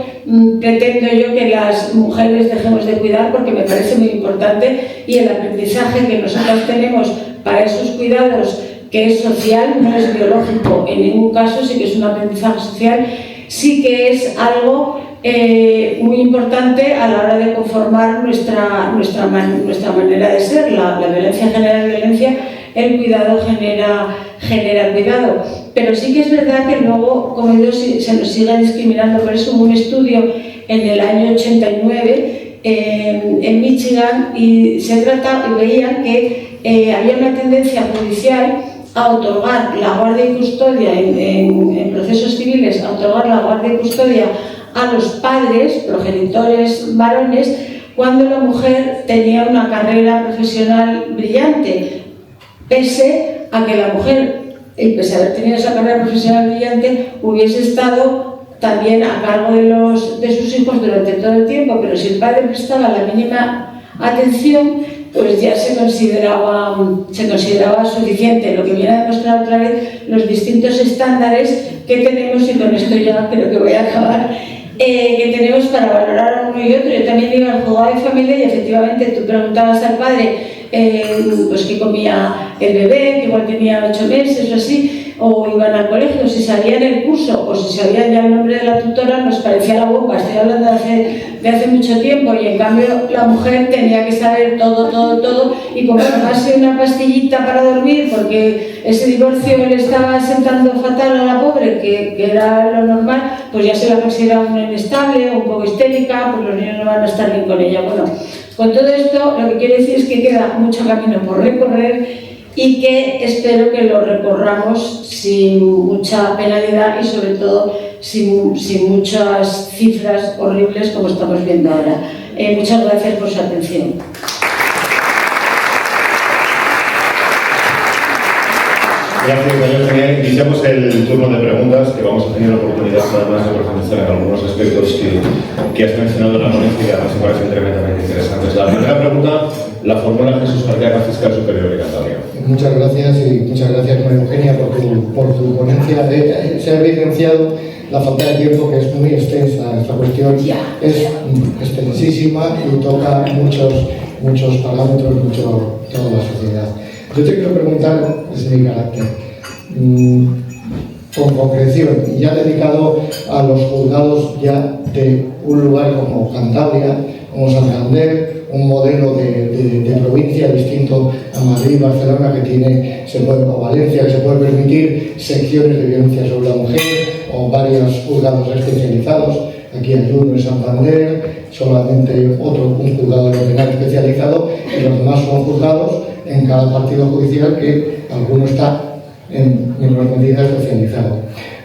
pretendo yo que las mujeres dejemos de cuidar, porque me parece muy importante, y el aprendizaje que nosotros tenemos para esos cuidados, que es social, no es biológico en ningún caso, sí que es un aprendizaje social, sí que es algo muy importante a la hora de conformar nuestra manera de ser. La violencia genera violencia, el cuidado genera cuidado. Pero sí que es verdad que luego, como digo, se nos sigue discriminando. Por eso hubo un estudio en el año 89 en Michigan, y veían que había una tendencia judicial a otorgar la guardia y custodia en procesos civiles, a otorgar la guardia y custodia a los padres, progenitores varones, cuando la mujer tenía una carrera profesional brillante, pese a que la mujer, y pese a haber tenido esa carrera profesional brillante, hubiese estado también a cargo de sus hijos durante todo el tiempo. Pero si el padre prestaba la mínima atención, pues ya se consideraba suficiente, lo que viene a demostrar otra vez los distintos estándares que tenemos, y con esto ya creo que voy a acabar, que tenemos para valorar a uno y otro. Yo también iba al juzgado de familia y efectivamente tú preguntabas al padre pues qué comía el bebé, que igual tenía 8 meses o así, o iban al colegio, si sabían el curso o si sabían ya el nombre de la tutora, nos parecía la bomba. Estoy hablando de hace mucho tiempo, y en cambio la mujer tenía que saber todo, y como tomarse una pastillita para dormir porque ese divorcio le estaba sentando fatal a la pobre, que era lo normal, pues ya se la consideraba una inestable o un poco histérica, pues los niños no van a estar bien con ella. Bueno, con todo esto lo que quiero decir es que queda mucho camino por recorrer, y que espero que lo recorramos sin mucha penalidad y sobre todo sin muchas cifras horribles como estamos viendo ahora. Muchas gracias por su atención. Gracias, María Eugenia. Iniciamos el turno de preguntas, que vamos a tener la oportunidad además de profundizar en algunos aspectos que has mencionado en la ponencia, y además me parecen tremendamente interesantes. La primera pregunta la formula Jesús Arteaga, Fiscal Superior de Cantabria. Muchas gracias, y muchas gracias, María Eugenia, por tu ponencia. Se ha evidenciado la falta de tiempo, que es muy extensa. Esta cuestión es extensísima y toca muchos parámetros, toda la sociedad. Yo te quiero preguntar, desde mi carácter, con concreción, y ya dedicado a los juzgados ya de un lugar como Cantabria, como Santander, un modelo de provincia distinto a Madrid, Barcelona, o Valencia, que se puede permitir secciones de violencia sobre la mujer, o varios juzgados especializados. Aquí hay uno en Santander, solamente un juzgado de lo penal especializado, y los demás son juzgados en cada partido judicial, que alguno está en menor medida especializado.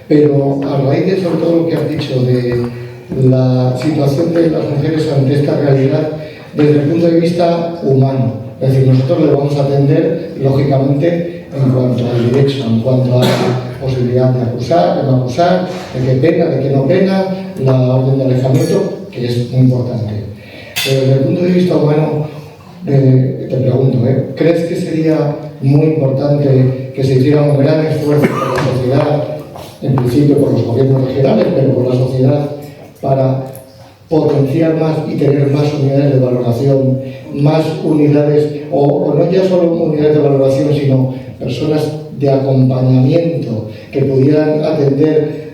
Pero a raíz de sobre todo lo que has dicho de la situación de las mujeres ante esta realidad desde el punto de vista humano, es decir, nosotros le vamos a atender lógicamente en cuanto al derecho, en cuanto a la posibilidad de acusar, de no acusar, de qué pena, de qué no pena, la orden de alejamiento, que es muy importante. Pero desde el punto de vista humano, te pregunto, ¿crees que sería muy importante que se hiciera un gran esfuerzo por la sociedad, en principio por los gobiernos regionales, pero por la sociedad, para potenciar más y tener más unidades de valoración, más unidades, o no ya solo unidades de valoración, sino personas de acompañamiento que pudieran atender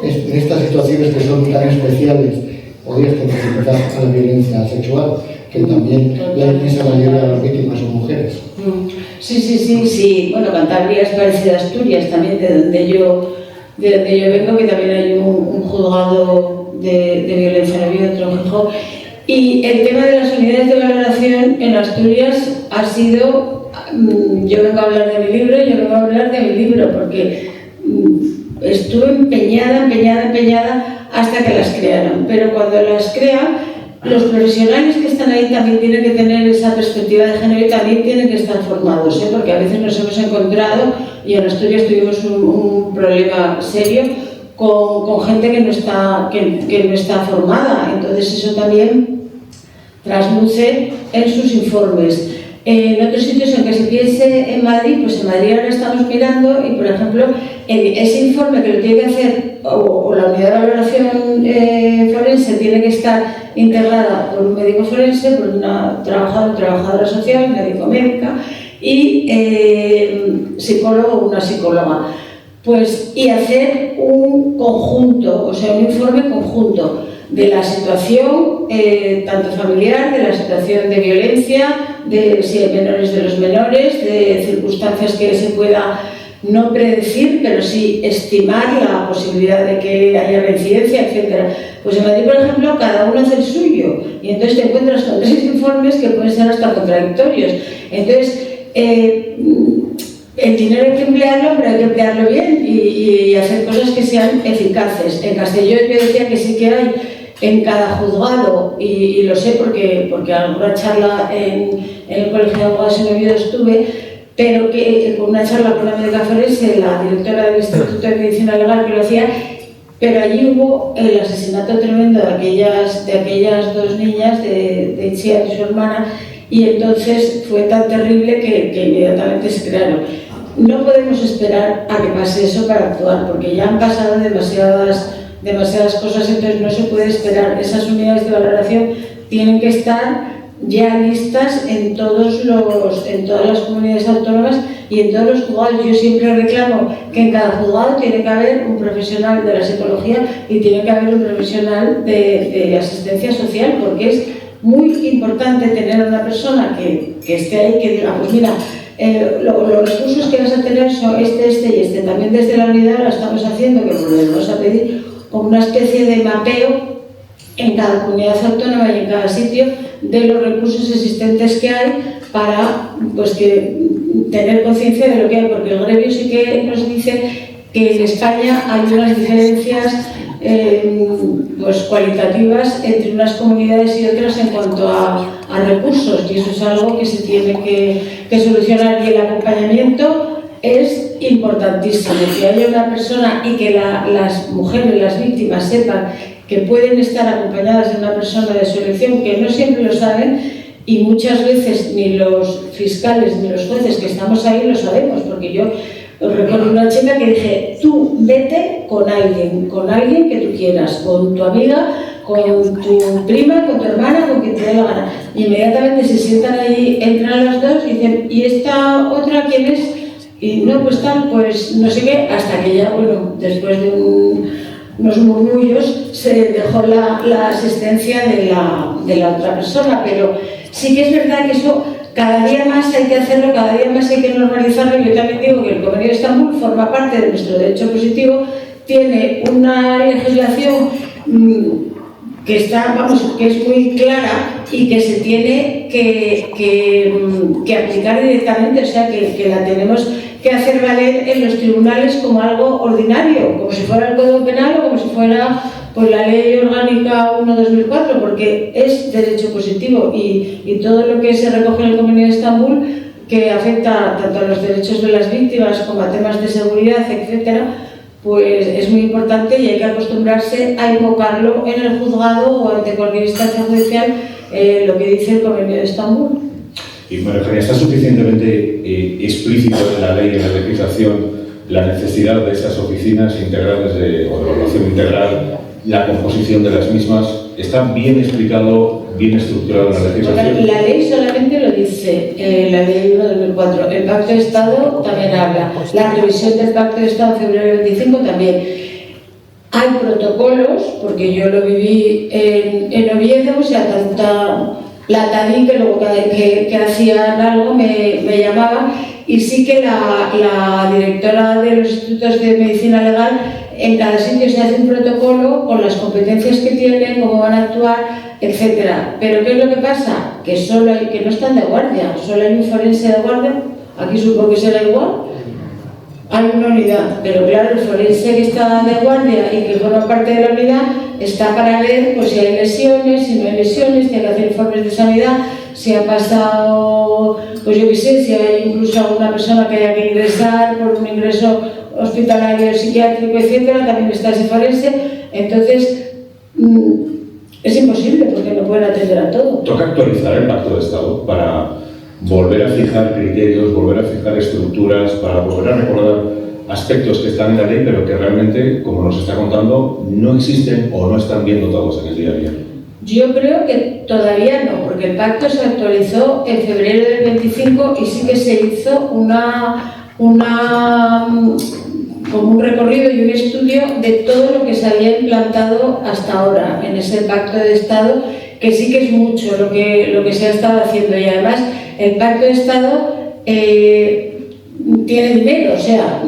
en estas situaciones que son tan especiales, podrías tener a la violencia sexual, que también la inmensa mayoría de las víctimas son mujeres? Sí. Bueno, Cantabria es parecida a Asturias, también de donde yo vengo, que también hay un juzgado de violencia, no había otro en Gijón. Y el tema de las unidades de valoración en Asturias ha sido, yo vengo a hablar de mi libro, porque estuve empeñada hasta que las crearon, pero cuando las crean, los profesionales que están ahí también tienen que tener esa perspectiva de género y también tienen que estar formados, porque a veces nos hemos encontrado, y en Asturias tuvimos un problema serio con gente que no está formada. Entonces eso también trasluce en sus informes. En otros sitios en que se piense en Madrid, pues en Madrid ahora estamos mirando, y por ejemplo ese informe que lo tiene que hacer, o la unidad de valoración forense tiene que estar integrada por un médico forense, por una trabajadora social, médico-médica, y psicólogo o una psicóloga. Pues, y hacer un conjunto, o sea, un informe conjunto de la situación tanto familiar, de la situación de violencia, de si hay menores de los menores, de circunstancias que se pueda no predecir, pero sí estimar la posibilidad de que haya reincidencia, etc. Pues en Madrid, por ejemplo, cada uno hace el suyo, y entonces te encuentras con 3 informes que pueden ser hasta contradictorios. Entonces, el dinero hay que emplearlo, pero hay que emplearlo bien y hacer cosas que sean eficaces. En Castellón yo decía que sí que hay en cada juzgado, y lo sé porque alguna charla en el Colegio de Abogados en Oviedo estuve, pero que con una charla con la médica forense, la directora del Instituto de Medicina Legal, que lo hacía, pero allí hubo el asesinato tremendo de aquellas 2 niñas, de Itziar y su hermana, y entonces fue tan terrible que inmediatamente se crearon. No podemos esperar a que pase eso para actuar, porque ya han pasado demasiadas cosas, entonces no se puede esperar. Esas unidades de valoración tienen que estar ya listas en todas las comunidades autónomas y en todos los juzgados. Yo siempre reclamo que en cada juzgado tiene que haber un profesional de la psicología y tiene que haber un profesional de asistencia social, porque es muy importante tener a una persona que esté ahí, que diga, pues mira, los recursos que vas a tener son este y este. También desde la unidad lo estamos haciendo, que les vamos a pedir como una especie de mapeo en cada comunidad autónoma y en cada sitio de los recursos existentes que hay para pues, tener conciencia de lo que hay, porque el gremio sí que nos dice que en España hay unas diferencias pues, cualitativas entre unas comunidades y otras en cuanto a recursos, y eso es algo que se tiene que solucionar, y el acompañamiento es importantísimo, que haya una persona y que las mujeres, las víctimas sepan que pueden estar acompañadas de una persona de su elección, que no siempre lo saben, y muchas veces ni los fiscales ni los jueces que estamos ahí lo sabemos, porque yo recuerdo una chica que dije, tú vete con alguien que tú quieras, con tu amiga, con tu prima, con tu hermana, con quien te dé la gana. Y inmediatamente se sientan ahí, entran las dos y dicen, ¿y esta otra quién es? Y no, pues tal, pues no sé qué, hasta que ya, bueno, después de unos murmullos se dejó la asistencia de la otra persona, pero sí que es verdad que eso cada día más hay que hacerlo, cada día más hay que normalizarlo. Yo también digo que el Convenio de Estambul forma parte de nuestro derecho positivo, tiene una legislación que es muy clara y que se tiene que aplicar directamente, o sea que la tenemos que hacer valer en los tribunales como algo ordinario, como si fuera el Código Penal o como si fuera pues, la Ley Orgánica 1/2004, porque es derecho positivo y todo lo que se recoge en el Convenio de Estambul, que afecta tanto a los derechos de las víctimas como a temas de seguridad, etcétera, pues es muy importante y hay que acostumbrarse a invocarlo en el juzgado o ante cualquier instancia judicial, lo que dice el Convenio de Estambul. Y María Eugenia, ¿está suficientemente explícito en la ley, en la legislación, la necesidad de esas oficinas integrales o de evaluación integral, la composición de las mismas? ¿Está bien explicado, bien estructurado en la legislación? La ley solamente lo dice, la ley 1/2004. El Pacto de Estado también habla. La revisión del Pacto de Estado en febrero del 25 también. Hay protocolos, porque yo lo viví en Oviedo, o sea, tanta la TADI, que luego que hacían algo me llamaba, y sí que la directora de los institutos de medicina legal, en cada sitio se hace un protocolo con las competencias que tienen, cómo van a actuar, etcétera. Pero ¿qué es lo que pasa? Que no están de guardia, solo hay un forense de guardia, aquí supongo que será igual. Hay una unidad, pero claro, el forense que está de guardia y que forma parte de la unidad está para ver pues, si hay lesiones, si no hay lesiones, tiene que hacer informes de sanidad, si ha pasado, pues yo qué sé, si hay incluso alguna persona que haya que ingresar por un ingreso hospitalario, psiquiátrico, etcétera, también está ese forense. Entonces, es imposible porque no pueden atender a todo. Toca actualizar el Pacto de Estado para volver a fijar criterios, volver a fijar estructuras, para volver a recordar aspectos que están en la ley, pero que realmente, como nos está contando, no existen o no están bien dotados en el día a día. Yo creo que todavía no, porque el pacto se actualizó en febrero del 25 y sí que se hizo como un recorrido y un estudio de todo lo que se había implantado hasta ahora en ese pacto de Estado, que sí que es mucho lo que se ha estado haciendo, y además el pacto de Estado tiene dinero, o sea,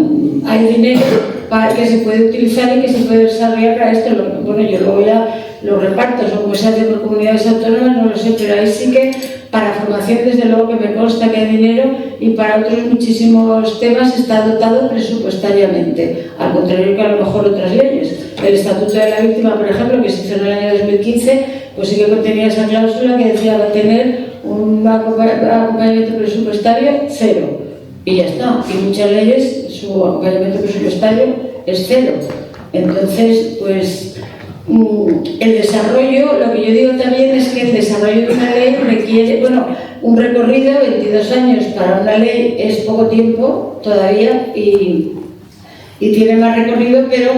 hay dinero para que se puede utilizar y que se puede desarrollar para esto. Bueno, yo luego ya los repartos o como se hace por comunidades autónomas no lo sé, pero ahí sí que para formación desde luego que me consta que hay dinero, y para otros muchísimos temas está dotado presupuestariamente, al contrario que a lo mejor otras leyes. El Estatuto de la Víctima, por ejemplo, que se hizo en el año 2015, pues sí que contenía esa cláusula que decía va a tener un acompañamiento presupuestario cero, y ya está. Y muchas leyes su acompañamiento presupuestario es cero. Entonces, pues El desarrollo, lo que yo digo también es que el desarrollo de una ley requiere, bueno, un recorrido, 22 años para una ley es poco tiempo todavía y tiene más recorrido, pero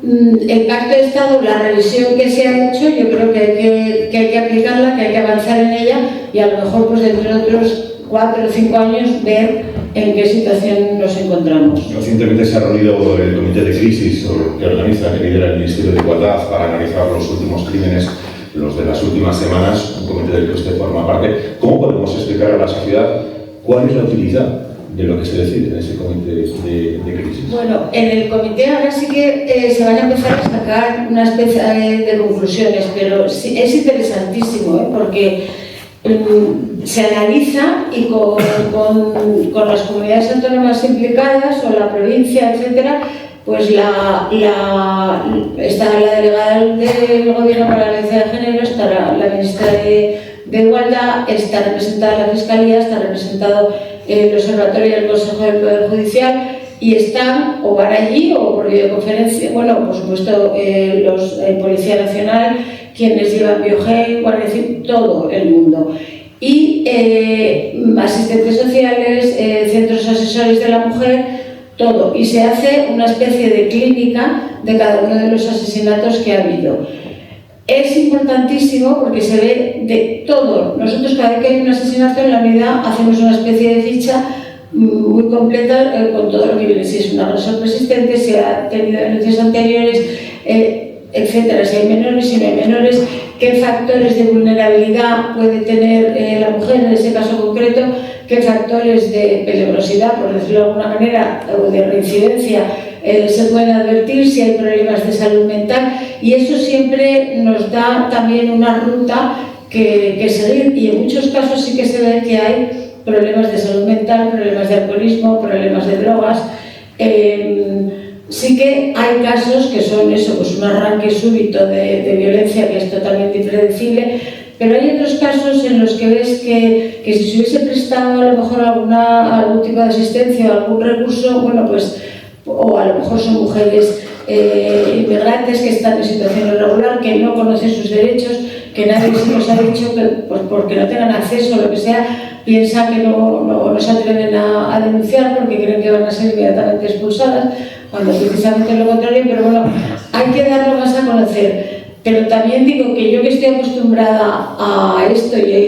el Pacto de Estado, la revisión que se ha hecho, yo creo que hay que aplicarla, que hay que avanzar en ella y a lo mejor pues dentro de otros 4 o 5 años ver en qué situación nos encontramos. Recientemente se ha reunido el Comité de Crisis que organiza, que lidera el Ministerio de Igualdad para analizar los últimos crímenes, los de las últimas semanas, un comité del que usted forma parte. ¿Cómo podemos explicar a la sociedad cuál es la utilidad de lo que se decide en ese comité de crisis? Bueno, en el comité ahora sí que se van a empezar a sacar una especie de conclusiones, pero sí, es interesantísimo, porque se analiza y con las comunidades autónomas implicadas o la provincia, etcétera, pues está la delegada del Gobierno para la Violencia de Género, está la ministra de Igualdad, está representada la Fiscalía, está representado el Observatorio y el Consejo del Poder Judicial y están o van allí o por videoconferencia, bueno, por supuesto los Policía Nacional, quienes llevan Biogen, Guardia Civil, todo el mundo. Y asistentes sociales, centros asesores de la mujer, todo. Y se hace una especie de clínica de cada uno de los asesinatos que ha habido. Es importantísimo porque se ve de todo. Nosotros cada vez que hay un asesinato en la unidad hacemos una especie de ficha muy completa con todo lo que viene. Si es un agresor persistente, si ha tenido denuncias anteriores, etcétera, si hay menores, si no hay menores, qué factores de vulnerabilidad puede tener la mujer en ese caso concreto, qué factores de peligrosidad, por decirlo de alguna manera, o de reincidencia se pueden advertir, si hay problemas de salud mental, y eso siempre nos da también una ruta que seguir, y en muchos casos sí que se ve que hay problemas de salud mental, problemas de alcoholismo, problemas de drogas. Sí que hay casos que son eso, pues un arranque súbito de violencia que es totalmente impredecible, pero hay otros casos en los que ves que si se hubiese prestado a lo mejor algún tipo de asistencia o algún recurso, bueno, pues, o a lo mejor son mujeres inmigrantes que están en situación irregular, que no conocen sus derechos, que nadie se los ha dicho, que, pues porque no tengan acceso o lo que sea, piensan que no se atreven a denunciar porque creen que van a ser inmediatamente expulsadas, cuando precisamente es lo contrario, pero bueno, hay que darlo más a conocer. Pero también digo que yo que estoy acostumbrada a esto y he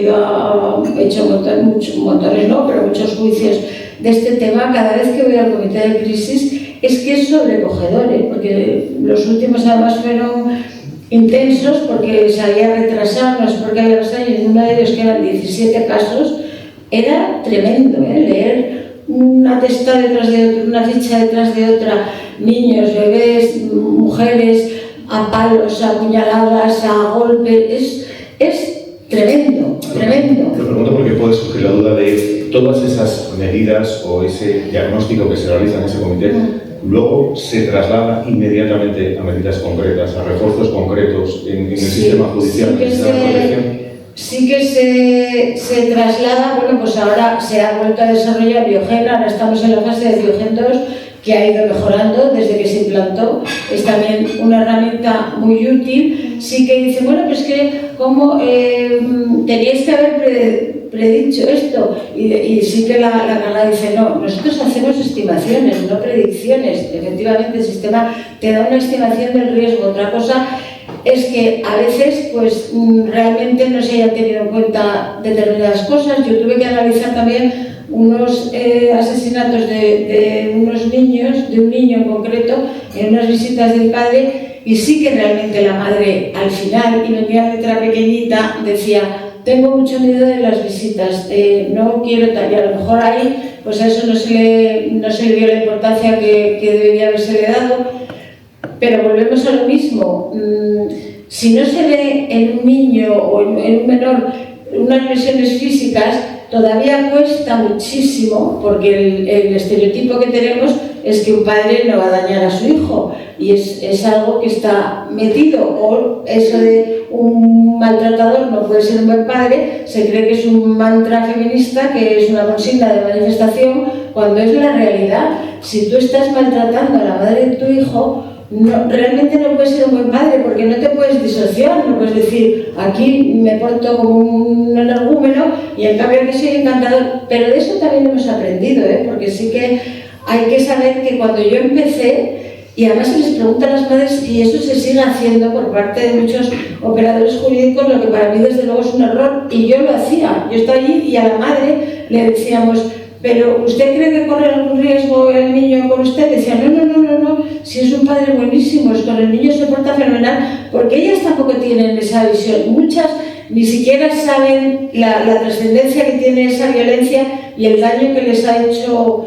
hecho montones, no, pero muchos juicios de este tema, cada vez que voy al comité de crisis es que es sobrecogedor, porque los últimos además fueron intensos porque se había retrasado, no sé por qué había pasado, y en uno de ellos que eran 17 casos, era tremendo, leer una testa detrás de otra, una ficha detrás de otra, niños, bebés, mujeres, a palos, a puñaladas, a golpes, es tremendo, tremendo. Lo pregunto porque puede surgir la duda de todas esas medidas o ese diagnóstico que se realiza en ese comité, luego se traslada inmediatamente a medidas concretas, a refuerzos concretos en el sistema judicial, en el sistema de protección. Sí que se traslada, bueno, pues ahora se ha vuelto a desarrollar Biogen, ahora estamos en la fase de Biogen 2, que ha ido mejorando desde que se implantó, es también una herramienta muy útil. Sí que dice, bueno, pues que como teníais que haber predicho esto, y sí que la carga dice, no, nosotros hacemos estimaciones, no predicciones. Efectivamente el sistema te da una estimación del riesgo. Otra cosa es que a veces pues realmente no se hayan tenido en cuenta determinadas cosas. Yo tuve que analizar también unos asesinatos de unos niños, de un niño en concreto, en unas visitas del padre, y sí que realmente la madre al final, y venía letra pequeñita, decía, tengo mucho miedo de las visitas, no quiero tal, y a lo mejor ahí pues a eso no se le dio la importancia que debería haberse dado. Pero volvemos a lo mismo, si no se ve en un niño o en un menor unas lesiones físicas, todavía cuesta muchísimo, porque el estereotipo que tenemos es que un padre no va a dañar a su hijo, y es algo que está metido, o eso de un maltratador no puede ser un buen padre, se cree que es un mantra feminista, que es una consigna de manifestación, cuando es la realidad. Si tú estás maltratando a la madre de tu hijo, no, realmente no puedes ser un buen padre porque no te puedes disociar, no puedes decir aquí me porto como un energúmeno y en cambio que soy encantador, pero de eso también hemos aprendido, porque sí que hay que saber que cuando yo empecé, y además se les pregunta a las madres y eso se sigue haciendo por parte de muchos operadores jurídicos, lo que para mí desde luego es un error, y yo lo hacía, yo estaba allí y a la madre le decíamos, pero ¿usted cree que corre algún riesgo el niño con usted? Decía, no, si es un padre buenísimo, es con el niño se porta fenomenal, porque ellas tampoco tienen esa visión. Muchas ni siquiera saben la trascendencia que tiene esa violencia y el daño que les ha hecho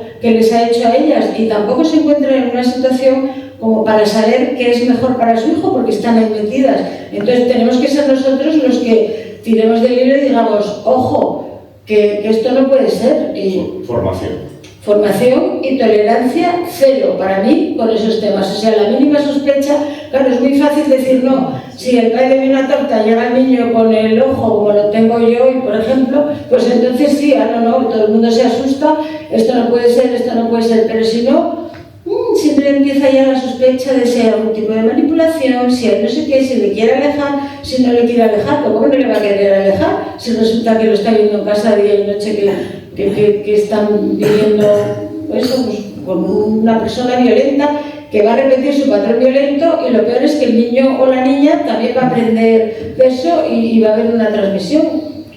a ellas, y tampoco se encuentran en una situación como para saber qué es mejor para su hijo, porque están ahí metidas. Entonces tenemos que ser nosotros los que tiremos del hilo y digamos, ojo, que esto no puede ser. Formación y tolerancia cero para mí con esos temas. O sea, la mínima sospecha, claro, es muy fácil decir no. Si el padre de una torta llega al niño con el ojo como lo tengo yo, y por ejemplo, pues entonces sí, no, todo el mundo se asusta, esto no puede ser, pero si no, siempre empieza ya la sospecha de si hay algún tipo de manipulación, si hay no sé qué, si le quiere alejar, si no le quiere alejar, pues ¿cómo no le va a querer alejar? Si resulta que lo está viendo en casa día y noche, que están viviendo eso, pues, con una persona violenta que va a repetir su patrón violento, y lo peor es que el niño o la niña también va a aprender eso y va a haber una transmisión.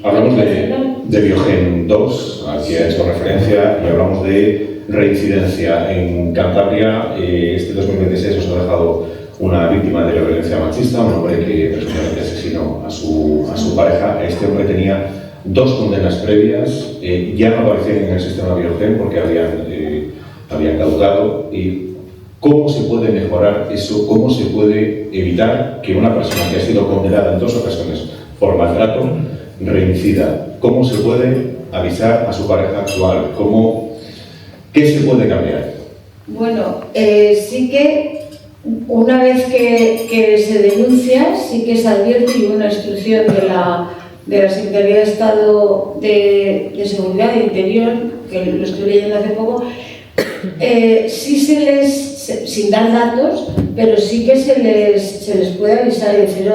Hablamos de Biogen 2, al que ha hecho referencia, y hablamos de reincidencia. En Cantabria, este 2026 nos ha dejado una víctima de la violencia machista, un hombre que presuntamente asesinó a su pareja. Este hombre tenía 2 condenas previas, ya no aparecían en el sistema Biogen porque habían caducado. ¿Cómo se puede mejorar eso? ¿Cómo se puede evitar que una persona que ha sido condenada en 2 ocasiones por maltrato reincida? ¿Cómo se puede avisar a su pareja actual? ¿Qué se puede cambiar? Bueno, sí que una vez que se denuncia, sí que se advierte, y una instrucción de la Secretaría de Estado de Seguridad e Interior, que lo estoy leyendo hace poco, sí sin dar datos, pero sí que se les puede avisar y decir,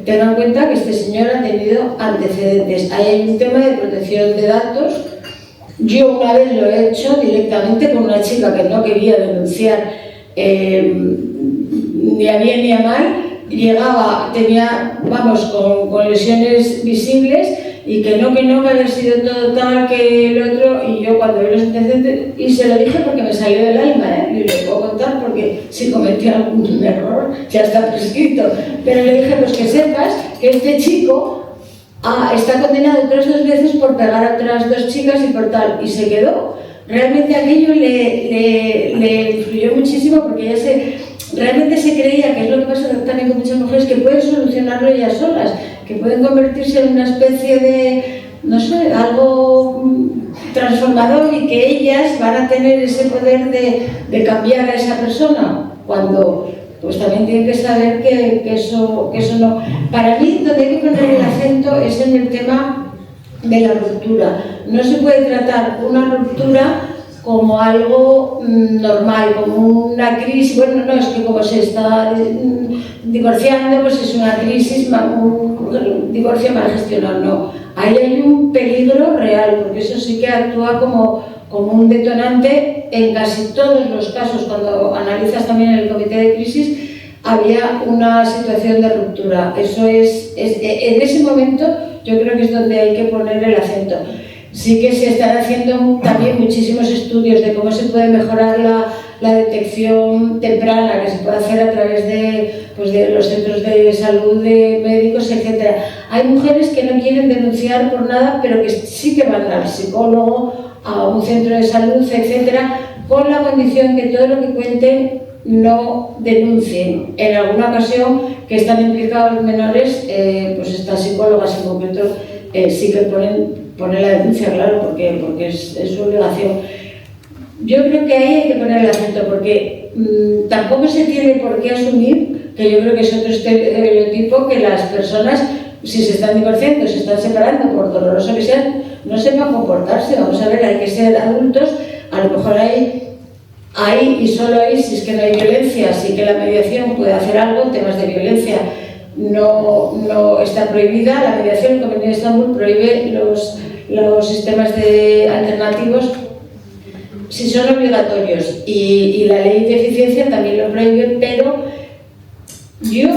tengan en cuenta que este señor ha tenido antecedentes. Ahí hay un tema de protección de datos. Yo una vez lo he hecho directamente con una chica que no quería denunciar ni a bien ni a mal. Llegaba, tenía, con lesiones visibles, y que había sido todo tal que el otro, y yo cuando vi los antecedentes, y se lo dije porque me salió del alma, y lo puedo contar porque si cometí algún error ya está prescrito, pero le dije, pues que sepas que este chico está condenado otras 2 veces por pegar a otras 2 chicas y por tal, y se quedó. Realmente aquello le influyó muchísimo, porque ella realmente se creía, que es lo que pasa también con muchas mujeres, que pueden solucionarlo ellas solas, que pueden convertirse en una especie de, no sé, algo transformador, y que ellas van a tener ese poder de cambiar a esa persona, cuando pues también tienen que saber que eso no. Para mí, donde hay que poner el acento es en el tema de la ruptura. No se puede tratar una ruptura como algo normal, como una crisis. Bueno, no, es que como se está divorciando, pues es una crisis, un divorcio mal gestionado. No, ahí hay un peligro real, porque eso sí que actúa como un detonante en casi todos los casos. Cuando analizas también en el comité de crisis, había una situación de ruptura. Eso es en ese momento yo creo que es donde hay que poner el acento. Sí que se están haciendo también muchísimos estudios de cómo se puede mejorar la detección temprana, que se puede hacer a través de los centros de salud, de médicos, etc. Hay mujeres que no quieren denunciar por nada, pero que sí que van al psicólogo, a un centro de salud, etc., con la condición que todo lo que cuenten no denuncien. En alguna ocasión que están implicados menores, pues estas psicólogas en concreto sí que ponen la denuncia, claro, porque es su obligación. Yo creo que ahí hay que poner el acento, porque tampoco se tiene por qué asumir, que yo creo que es otro estereotipo, que las personas, si se están divorciando, se están separando, por doloroso que sea, no sepan comportarse. Vamos a ver, hay que ser adultos. A lo mejor hay y solo hay, si es que no hay violencia, sí que la mediación puede hacer algo en temas de violencia. No está prohibida, la mediación, el Convenio de Estambul prohíbe los sistemas alternativos si son obligatorios, y la ley de eficiencia también lo prohíbe, pero yo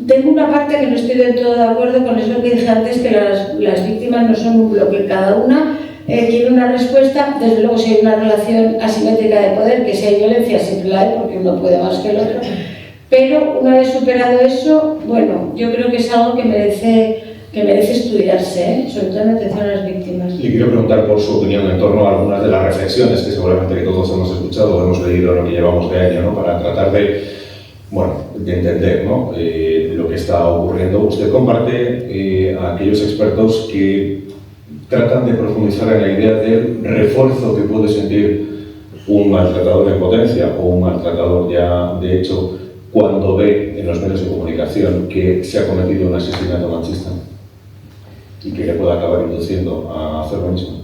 tengo una parte que no estoy del todo de acuerdo con eso que dije antes, que las víctimas no son un bloque, cada una quiere una respuesta. Desde luego, si hay una relación asimétrica de poder, que si hay violencia siempre la hay, porque uno puede más que el otro, pero una vez superado eso, bueno, yo creo que es algo que merece estudiarse, sobre todo en atención a las víctimas. Le quiero preguntar por su opinión en torno a algunas de las reflexiones que seguramente que todos hemos escuchado o hemos leído en lo que llevamos de año, ¿no? Para tratar de entender, ¿no? Lo que está ocurriendo. Usted comparte a aquellos expertos que tratan de profundizar en la idea del refuerzo que puede sentir un maltratador en potencia o un maltratador ya de hecho cuando ve en los medios de comunicación que se ha cometido un asesinato machista y que le puede acabar induciendo a hacer lo mismo.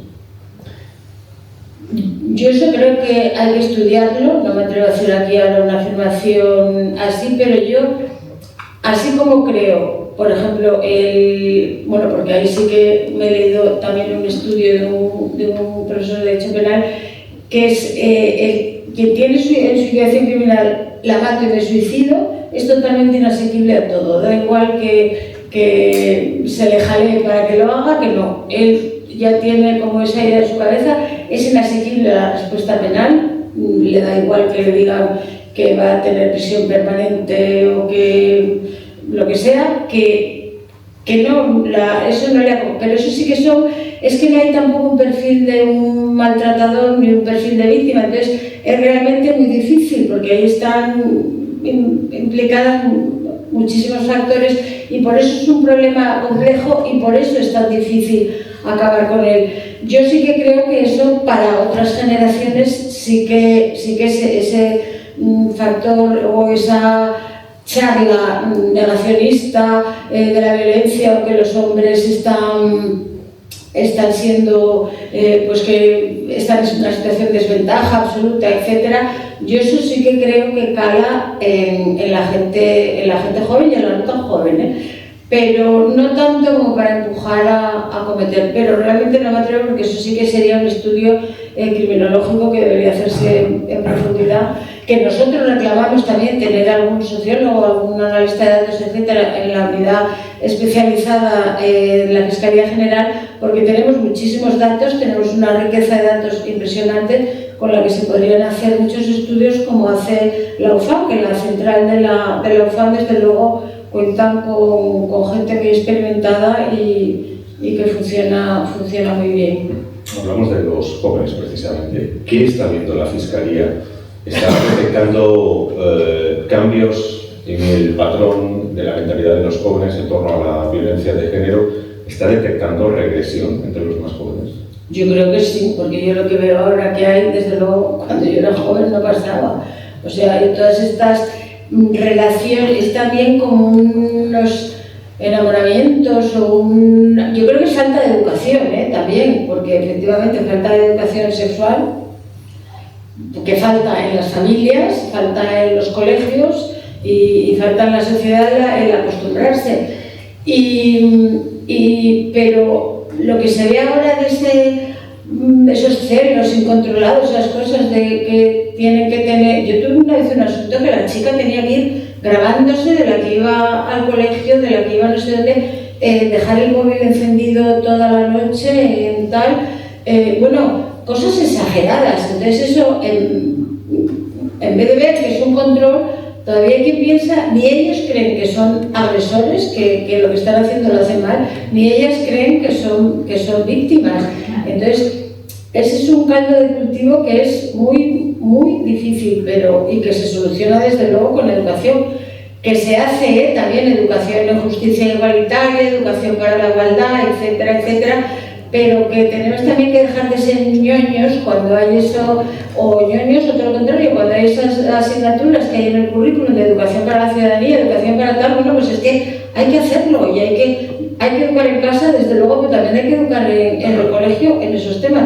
Yo eso creo que hay que estudiarlo, no me atrevo a hacer aquí ahora una afirmación así, pero yo, así como creo, por ejemplo, porque ahí sí que me he leído también un estudio de un profesor de Derecho Penal, que es quien tiene en su situación criminal la mato y me suicido, es totalmente inasequible a todo, da igual que se le jale para que lo haga, que no, él ya tiene como esa idea en su cabeza, es inasequible la respuesta penal, le da igual que le digan que va a tener prisión permanente o que lo que sea, que no, eso no le ha... Pero eso sí que es que no hay tampoco un perfil de un maltratador ni un perfil de víctima, entonces es realmente muy difícil porque ahí están implicadas muchísimos factores y por eso es un problema complejo y por eso es tan difícil acabar con él. Yo sí que creo que eso para otras generaciones sí que ese factor o esa charla negacionista de la violencia o que los hombres están siendo, pues que están en una situación de desventaja absoluta, etcétera. Yo eso sí que creo que cala en la gente joven y en la no tan joven, pero no tanto como para empujar a cometer, pero realmente no me atrevo porque eso sí que sería un estudio criminológico que debería hacerse en profundidad, que nosotros reclamamos también tener algún sociólogo, algún analista de datos, etcétera, en la unidad especializada de la Fiscalía General, porque tenemos muchísimos datos, tenemos una riqueza de datos impresionante con la que se podrían hacer muchos estudios como hace la UFAM, que la central de la UFAM desde luego cuentan con gente muy experimentada y que funciona muy bien. Hablamos de los jóvenes precisamente. ¿Qué está viendo la Fiscalía? ¿Está detectando cambios en el patrón de la mentalidad de los jóvenes en torno a la violencia de género? ¿Está detectando regresión entre los más jóvenes? Yo creo que sí, porque yo lo que veo ahora que hay, desde luego, cuando yo era joven no pasaba. O sea, hay todas estas relaciones, también como unos enamoramientos yo creo que es falta de educación, también, porque efectivamente falta de educación sexual, que falta en las familias, falta en los colegios y falta en la sociedad el acostumbrarse. Pero lo que se ve ahora desde esos celos incontrolados, esas cosas de que tienen que tener... Yo tuve una vez un asunto que la chica tenía que ir grabándose de la que iba al colegio, de la que iba no sé dónde, dejar el móvil encendido toda la noche, cosas exageradas. Entonces eso, en vez de ver que es un control, todavía hay quien piensa, ni ellos creen que son agresores, que lo que están haciendo lo hacen mal, ni ellas creen que son víctimas. Entonces, ese es un caldo de cultivo que es muy, muy difícil, y que se soluciona desde luego con educación, que se hace también educación en justicia igualitaria, educación para la igualdad, etcétera, etcétera, pero que tenemos también que dejar de ser ñoños cuando hay eso, o ñoños o todo lo contrario, cuando hay esas asignaturas que hay en el currículum de educación para la ciudadanía, educación para tal, pues es que hay que hacerlo y hay que educar en casa, desde luego, pero también hay que educar en el colegio en esos temas.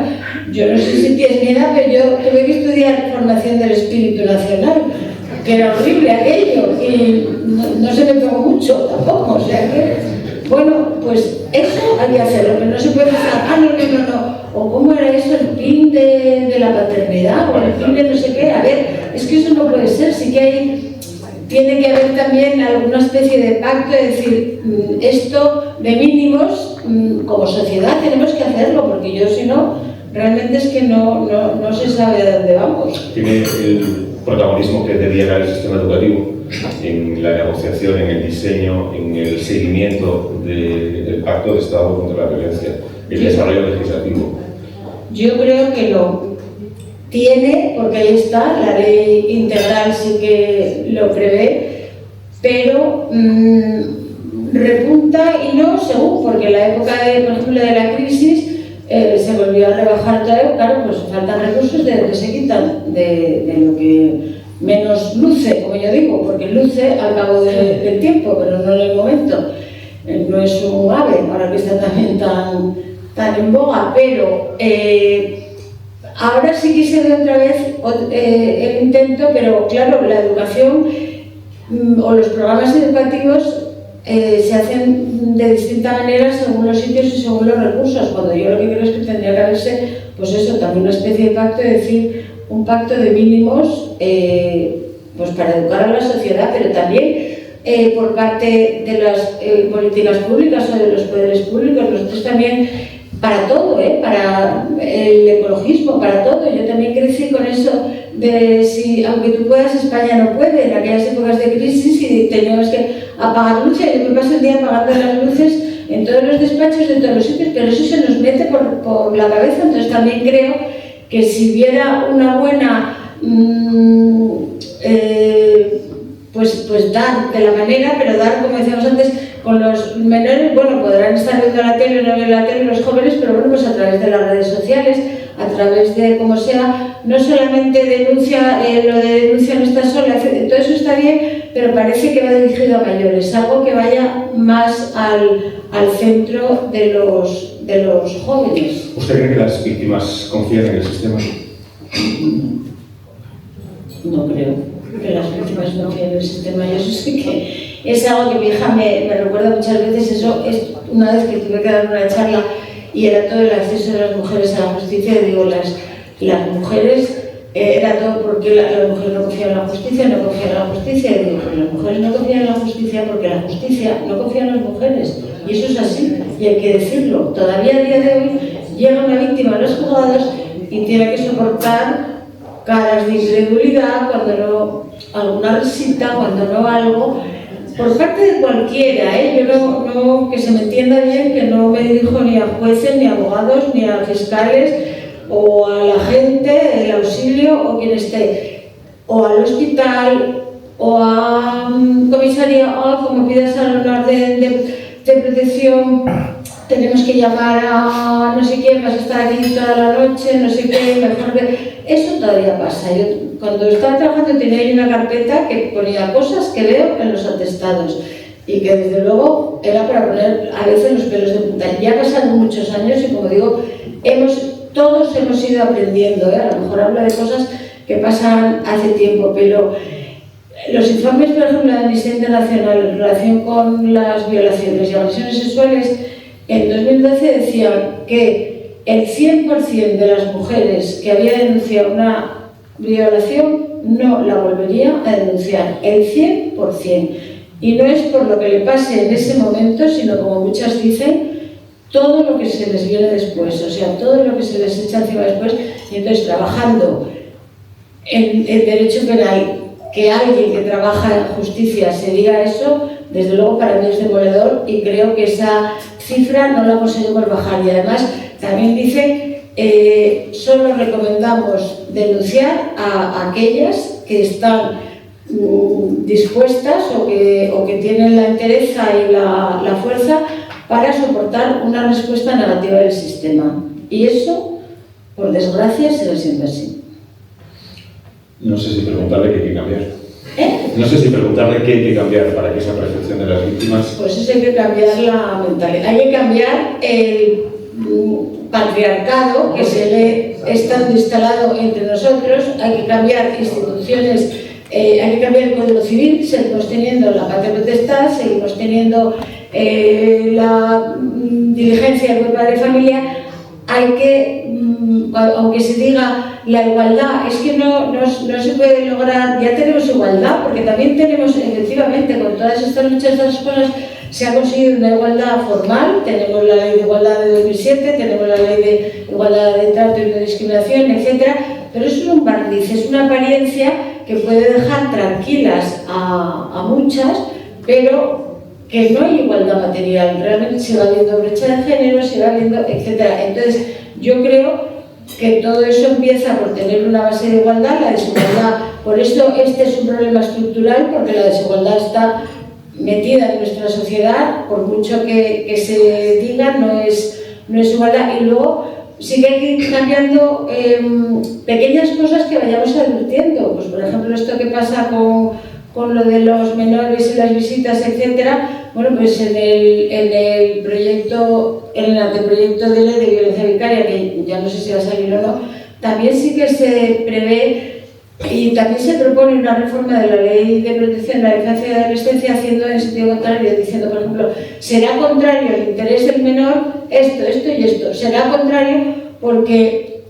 Yo no sé si tienes mi edad, pero yo tuve que estudiar formación del espíritu nacional. que era horrible aquello, y no se me pegó mucho tampoco, o sea que, bueno, pues eso hay que hacerlo, pero no se puede decir, no, o cómo era eso, el PIN de la paternidad, o el PIN de no sé qué, a ver, es que eso no puede ser, sí que tiene que haber también alguna especie de pacto, de decir, esto de mínimos, como sociedad tenemos que hacerlo, porque yo si no, realmente es que no se sabe a dónde vamos. Tiene el protagonismo que debía dar el sistema educativo en la negociación, en el diseño, en el seguimiento del Pacto de Estado contra la Violencia, el desarrollo legislativo. Yo creo que lo tiene, porque ahí está, la ley integral sí que lo prevé, pero repunta y no según, porque en la época, por ejemplo, de la crisis, se volvió a rebajar otra vez, claro, pues faltan recursos de donde se quitan, de lo que menos luce, como yo digo, porque luce al cabo del tiempo, pero no en el momento. No es un ave, ahora que está también tan en boga, pero ahora sí que se ve otra vez el intento, pero claro, la educación o los programas educativos se hacen de distinta manera según los sitios y según los recursos, cuando yo lo que creo es que tendría que haberse, pues eso, también una especie de pacto, es decir, un pacto de mínimos pues para educar a la sociedad, pero también por parte de las políticas públicas o de los poderes públicos. Nosotros también, para todo, para el ecologismo, para todo. Yo también crecí con eso de si, aunque tú puedas, España no puede, en aquellas épocas de crisis y teníamos que apagar luces. Yo me paso el día apagando las luces en todos los despachos, en todos los sitios, pero eso se nos mete por la cabeza. Entonces también creo que si hubiera una buena pues dar de la manera, pero dar, como decíamos antes, con los menores, bueno, podrán estar viendo la tele o no ver la tele los jóvenes, pero bueno, pues a través de las redes sociales, a través de como sea, no solamente denuncia, lo de denuncia no está sola, todo eso está bien, pero parece que va dirigido a mayores, algo que vaya más al centro de los jóvenes. ¿Usted cree que las víctimas confían en el sistema? No creo que las víctimas no confíen en el sistema. Yo sé que es algo que mi hija me recuerda muchas veces. Eso es una vez que tuve que dar una charla y era todo el acceso de las mujeres a la justicia, y digo, las mujeres, era todo porque las mujeres no confían en la justicia, no confían en la justicia, y digo, pues las mujeres no confían en la justicia porque la justicia no confía en las mujeres, y eso es así, y hay que decirlo. Todavía a día de hoy llega una víctima a los juzgados y tiene que soportar caras de incredulidad, cuando no alguna risita, cuando no algo, por parte de cualquiera, yo no, que se me entienda bien, que no me dirijo ni a jueces, ni a abogados, ni a fiscales, o a la gente, el auxilio, o quien esté, o al hospital, o a comisaría, o como pidas al honor de protección, tenemos que llamar a no sé quién, vas a estar aquí toda la noche, no sé qué, mejor que... Eso todavía pasa. Yo cuando estaba trabajando tenía ahí una carpeta que ponía cosas que veo en los atestados y que desde luego era para poner a veces los pelos de punta. Ya pasaron muchos años y como digo, todos hemos ido aprendiendo, a lo mejor hablo de cosas que pasan hace tiempo, pero los informes, por ejemplo, de Amnistía Internacional en relación con las violaciones y agresiones sexuales, en 2012 decían que el 100% de las mujeres que había denunciado una violación no la volvería a denunciar, el 100%. Y no es por lo que le pase en ese momento, sino como muchas dicen, todo lo que se les viene después, o sea, todo lo que se les echa encima después. Y entonces, trabajando en derecho penal, que alguien que trabaja en justicia se diga eso, desde luego para mí es demoledor, y creo que esa cifra no la conseguimos bajar. Y además también dice, solo recomendamos denunciar a aquellas que están dispuestas o que tienen la entereza y la fuerza para soportar una respuesta negativa del sistema. Y eso, por desgracia, sigue siendo así. No sé si preguntarle qué hay que cambiar. No sé si preguntarle qué hay que cambiar para que esa percepción de las víctimas... Pues eso hay que cambiar la mentalidad. Hay que cambiar el patriarcado que se ve estando instalado entre nosotros. Hay que cambiar instituciones hay que cambiar el Código Civil, seguimos teniendo la patria potestad, seguimos teniendo la diligencia del padre de familia. Hay que, aunque se diga la igualdad, es que no se puede lograr, ya tenemos igualdad, porque también tenemos, efectivamente, con todas estas luchas, estas cosas, se ha conseguido una igualdad formal, tenemos la ley de igualdad de 2007, tenemos la ley de igualdad de trato y no discriminación, etc. Pero eso es un barniz, es una apariencia que puede dejar tranquilas a muchas, pero que no hay igualdad material, realmente sigue habiendo brecha de género, sigue habiendo, etc. Entonces, yo creo que todo eso empieza por tener una base de igualdad, la desigualdad. Por esto este es un problema estructural, porque la desigualdad está metida en nuestra sociedad, por mucho que se diga, no es igualdad. Y luego sí que hay que ir cambiando pequeñas cosas que vayamos advirtiendo. Pues, por ejemplo, esto que pasa con lo de los menores y las visitas, etcétera. Bueno, pues en el proyecto, en el anteproyecto de ley de violencia vicaria, que ya no sé si va a salir o no, también sí que se prevé y también se propone una reforma de la Ley de Protección de la Infancia y la Adolescencia, haciendo en sentido contrario, diciendo, por ejemplo, será contrario al interés del menor esto y esto. Será contrario porque,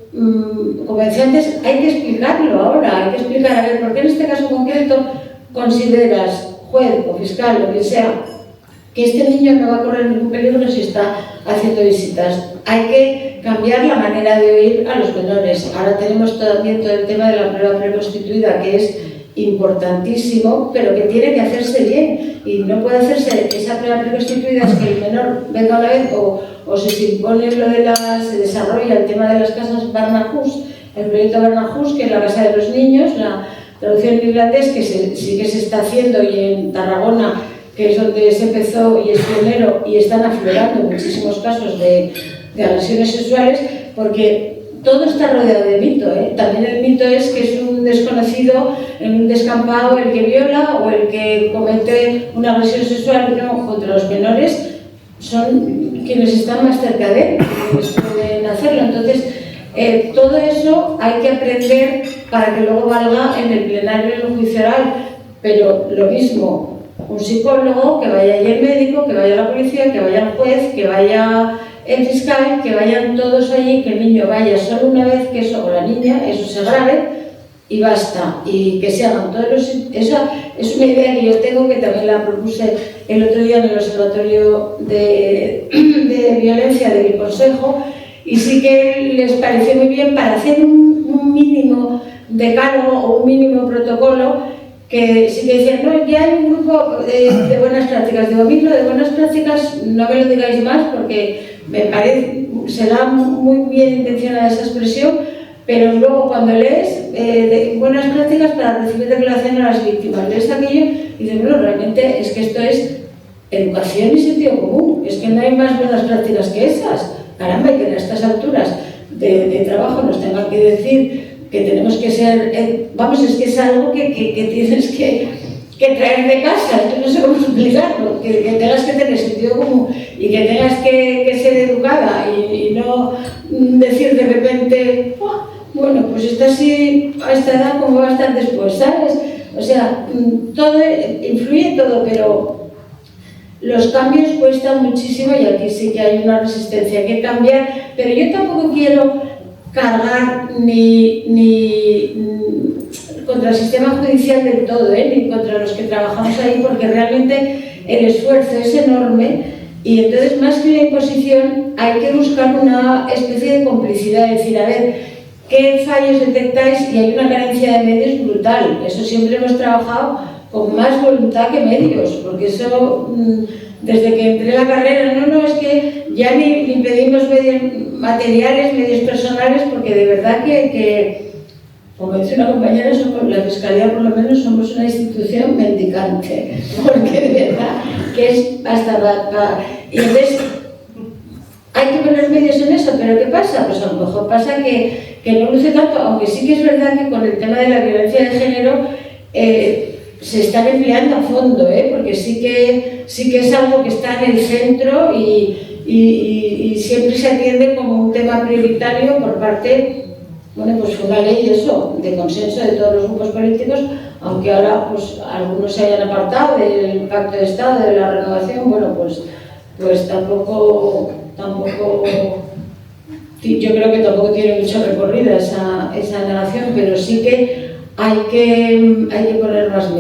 como decía antes, hay que explicarlo ahora, hay que explicar, a ver, ¿por qué en este caso concreto consideras, juez o fiscal, lo que sea, que este niño no va a correr ningún peligro si está haciendo visitas? Hay que cambiar la manera de oír a los menores. Ahora tenemos también todo el tema de la prueba preconstituida, que es importantísimo, pero que tiene que hacerse bien. Y no puede hacerse esa prueba preconstituida, es que el menor venga una vez o se impone lo de se desarrolla el tema de las casas Barnahus, el proyecto Barnahus, que es la casa de los niños, la traducción en irlandés, que sí que se está haciendo, y en Tarragona, que es donde se empezó y es pionero, y están aflorando muchísimos casos de agresiones sexuales, porque todo está rodeado de mito, ¿eh? También el mito es que es un desconocido en un descampado el que viola o el que comete una agresión sexual. No, contra los menores son quienes están más cerca de él, quienes pueden hacerlo. Entonces, todo eso hay que aprender para que luego valga en el plenario del juicio oral. Pero lo mismo, un psicólogo, que vaya allí el médico, que vaya la policía, que vaya el juez, que vaya el fiscal, que vayan todos allí, que el niño vaya solo una vez, que eso, o la niña, eso se grabe y basta. Y que se hagan todos los... Esa es una idea que yo tengo, que también la propuse el otro día en el Observatorio de Violencia de mi consejo, y sí que les pareció muy bien para hacer un mínimo decálogo o un mínimo protocolo, que sí que decían, no, ya hay un grupo de buenas prácticas. Digo, a mí lo de buenas prácticas no me lo digáis más, porque me parece, será muy bien intencionada esa expresión, pero luego cuando lees de buenas prácticas para recibir declaración a las víctimas, lees aquello y dices, bueno, realmente es que esto es educación y sentido común, es que no hay más buenas prácticas que esas. Caramba, y que en estas alturas de trabajo nos tengan que decir que tenemos que ser, vamos, es que es algo que tienes que traer de casa, yo no sé cómo explicarlo, que tengas que tener sentido común y que tengas que ser educada y no decir de repente, oh, bueno, pues está así a esta edad, ¿cómo va a estar después? ¿Sabes? O sea, todo influye todo, pero los cambios cuestan muchísimo y aquí sí que hay una resistencia, hay que cambiar, pero yo tampoco quiero cargar ni contra el sistema judicial del todo, ni contra los que trabajamos ahí, porque realmente el esfuerzo es enorme y entonces, más que una imposición, hay que buscar una especie de complicidad, es decir, a ver, ¿qué fallos detectáis? Y hay una carencia de medios brutal. Eso siempre hemos trabajado con más voluntad que medios, porque eso, desde que entré en la carrera, no, es que ya ni pedimos medios materiales, medios personales, porque de verdad que como dice una compañera, la Fiscalía por lo menos somos una institución mendicante, porque de verdad que es hasta y entonces hay que poner medios en eso, pero ¿qué pasa? Pues a lo mejor pasa que no luce tanto, aunque sí que es verdad que con el tema de la violencia de género se están empleando a fondo, porque sí que es algo que está en el centro y siempre se atiende como un tema prioritario por parte, bueno, pues fue una ley de consenso de todos los grupos políticos, aunque ahora pues algunos se hayan apartado del Pacto de Estado, de la renovación, bueno, pues tampoco yo creo que tampoco tiene mucho recorrido esa negación, pero sí que hay que poner más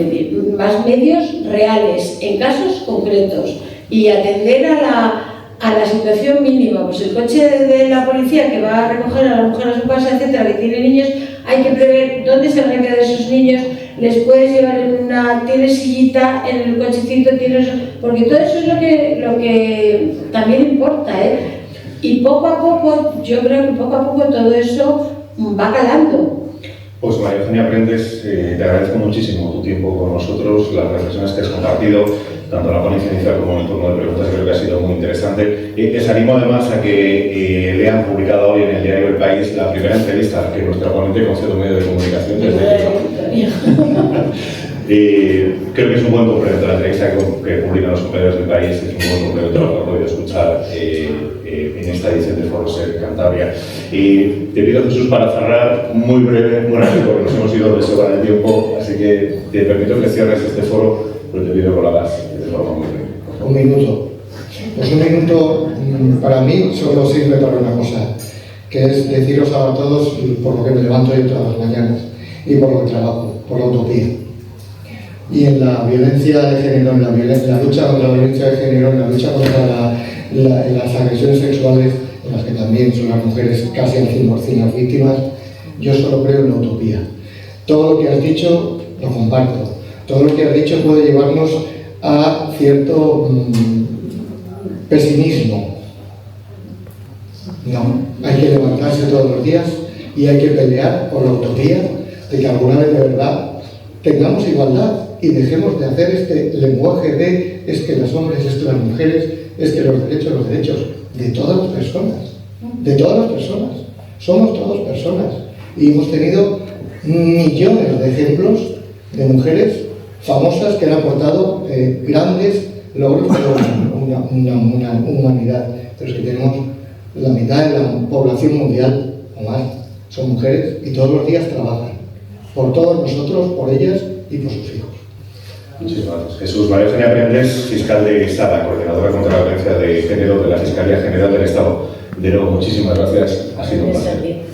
medios reales, en casos concretos, y atender a la situación mínima. Pues el coche de la policía que va a recoger a la mujer a su casa, etcétera, que tiene niños, hay que prever dónde se van a quedar esos niños, les puedes llevar tiene sillita en el cochecito, porque todo eso es lo que también importa, ¿eh? Y poco a poco, yo creo que poco a poco todo eso va calando. Pues María Eugenia Prendes, te agradezco muchísimo tu tiempo con nosotros, las reflexiones que has compartido, tanto en la ponencia inicial como en el turno de preguntas, creo que ha sido muy interesante. Les animo además a que lean publicada hoy en el diario El País la primera entrevista que nuestra ponente concede a un medio de comunicación creo que es un buen complemento la entrevista que publican los compañeros del País, es un buen complemento a lo que he podido escuchar en esta edición de Foro Ser Cantabria. Y te pido, Jesús, para cerrar, muy breve, muy rápido, porque nos hemos ido de sobra el tiempo, así que te permito que cierres este foro, pero te pido que lo hagas de forma muy breve. Un minuto. Pues un minuto para mí solo sirve para una cosa, que es deciros a todos por lo que me levanto yo todas las mañanas y por lo que trabajo, por la utopía. Y en la violencia de género, en la lucha contra la violencia de género, en la lucha contra las agresiones sexuales, en las que también son las mujeres casi al 100% las víctimas, yo solo creo en la utopía. Todo lo que has dicho lo comparto. Todo lo que has dicho puede llevarnos a cierto pesimismo. No, hay que levantarse todos los días y hay que pelear por la utopía de que alguna vez de verdad tengamos igualdad y dejemos de hacer este lenguaje de es que los hombres, es que las mujeres, es que los derechos de todas las personas, de todas las personas. Somos todas personas y hemos tenido millones de ejemplos de mujeres famosas que han aportado grandes logros para una humanidad, pero es que tenemos la mitad de la población mundial o más son mujeres y todos los días trabajan por todos nosotros, por ellas y por sus hijos. Muchísimas gracias. Jesús. María Eugenia Prendes, fiscal de Sada, coordinadora contra la violencia de género de la Fiscalía General del Estado. De nuevo, muchísimas gracias. Ha sido un placer.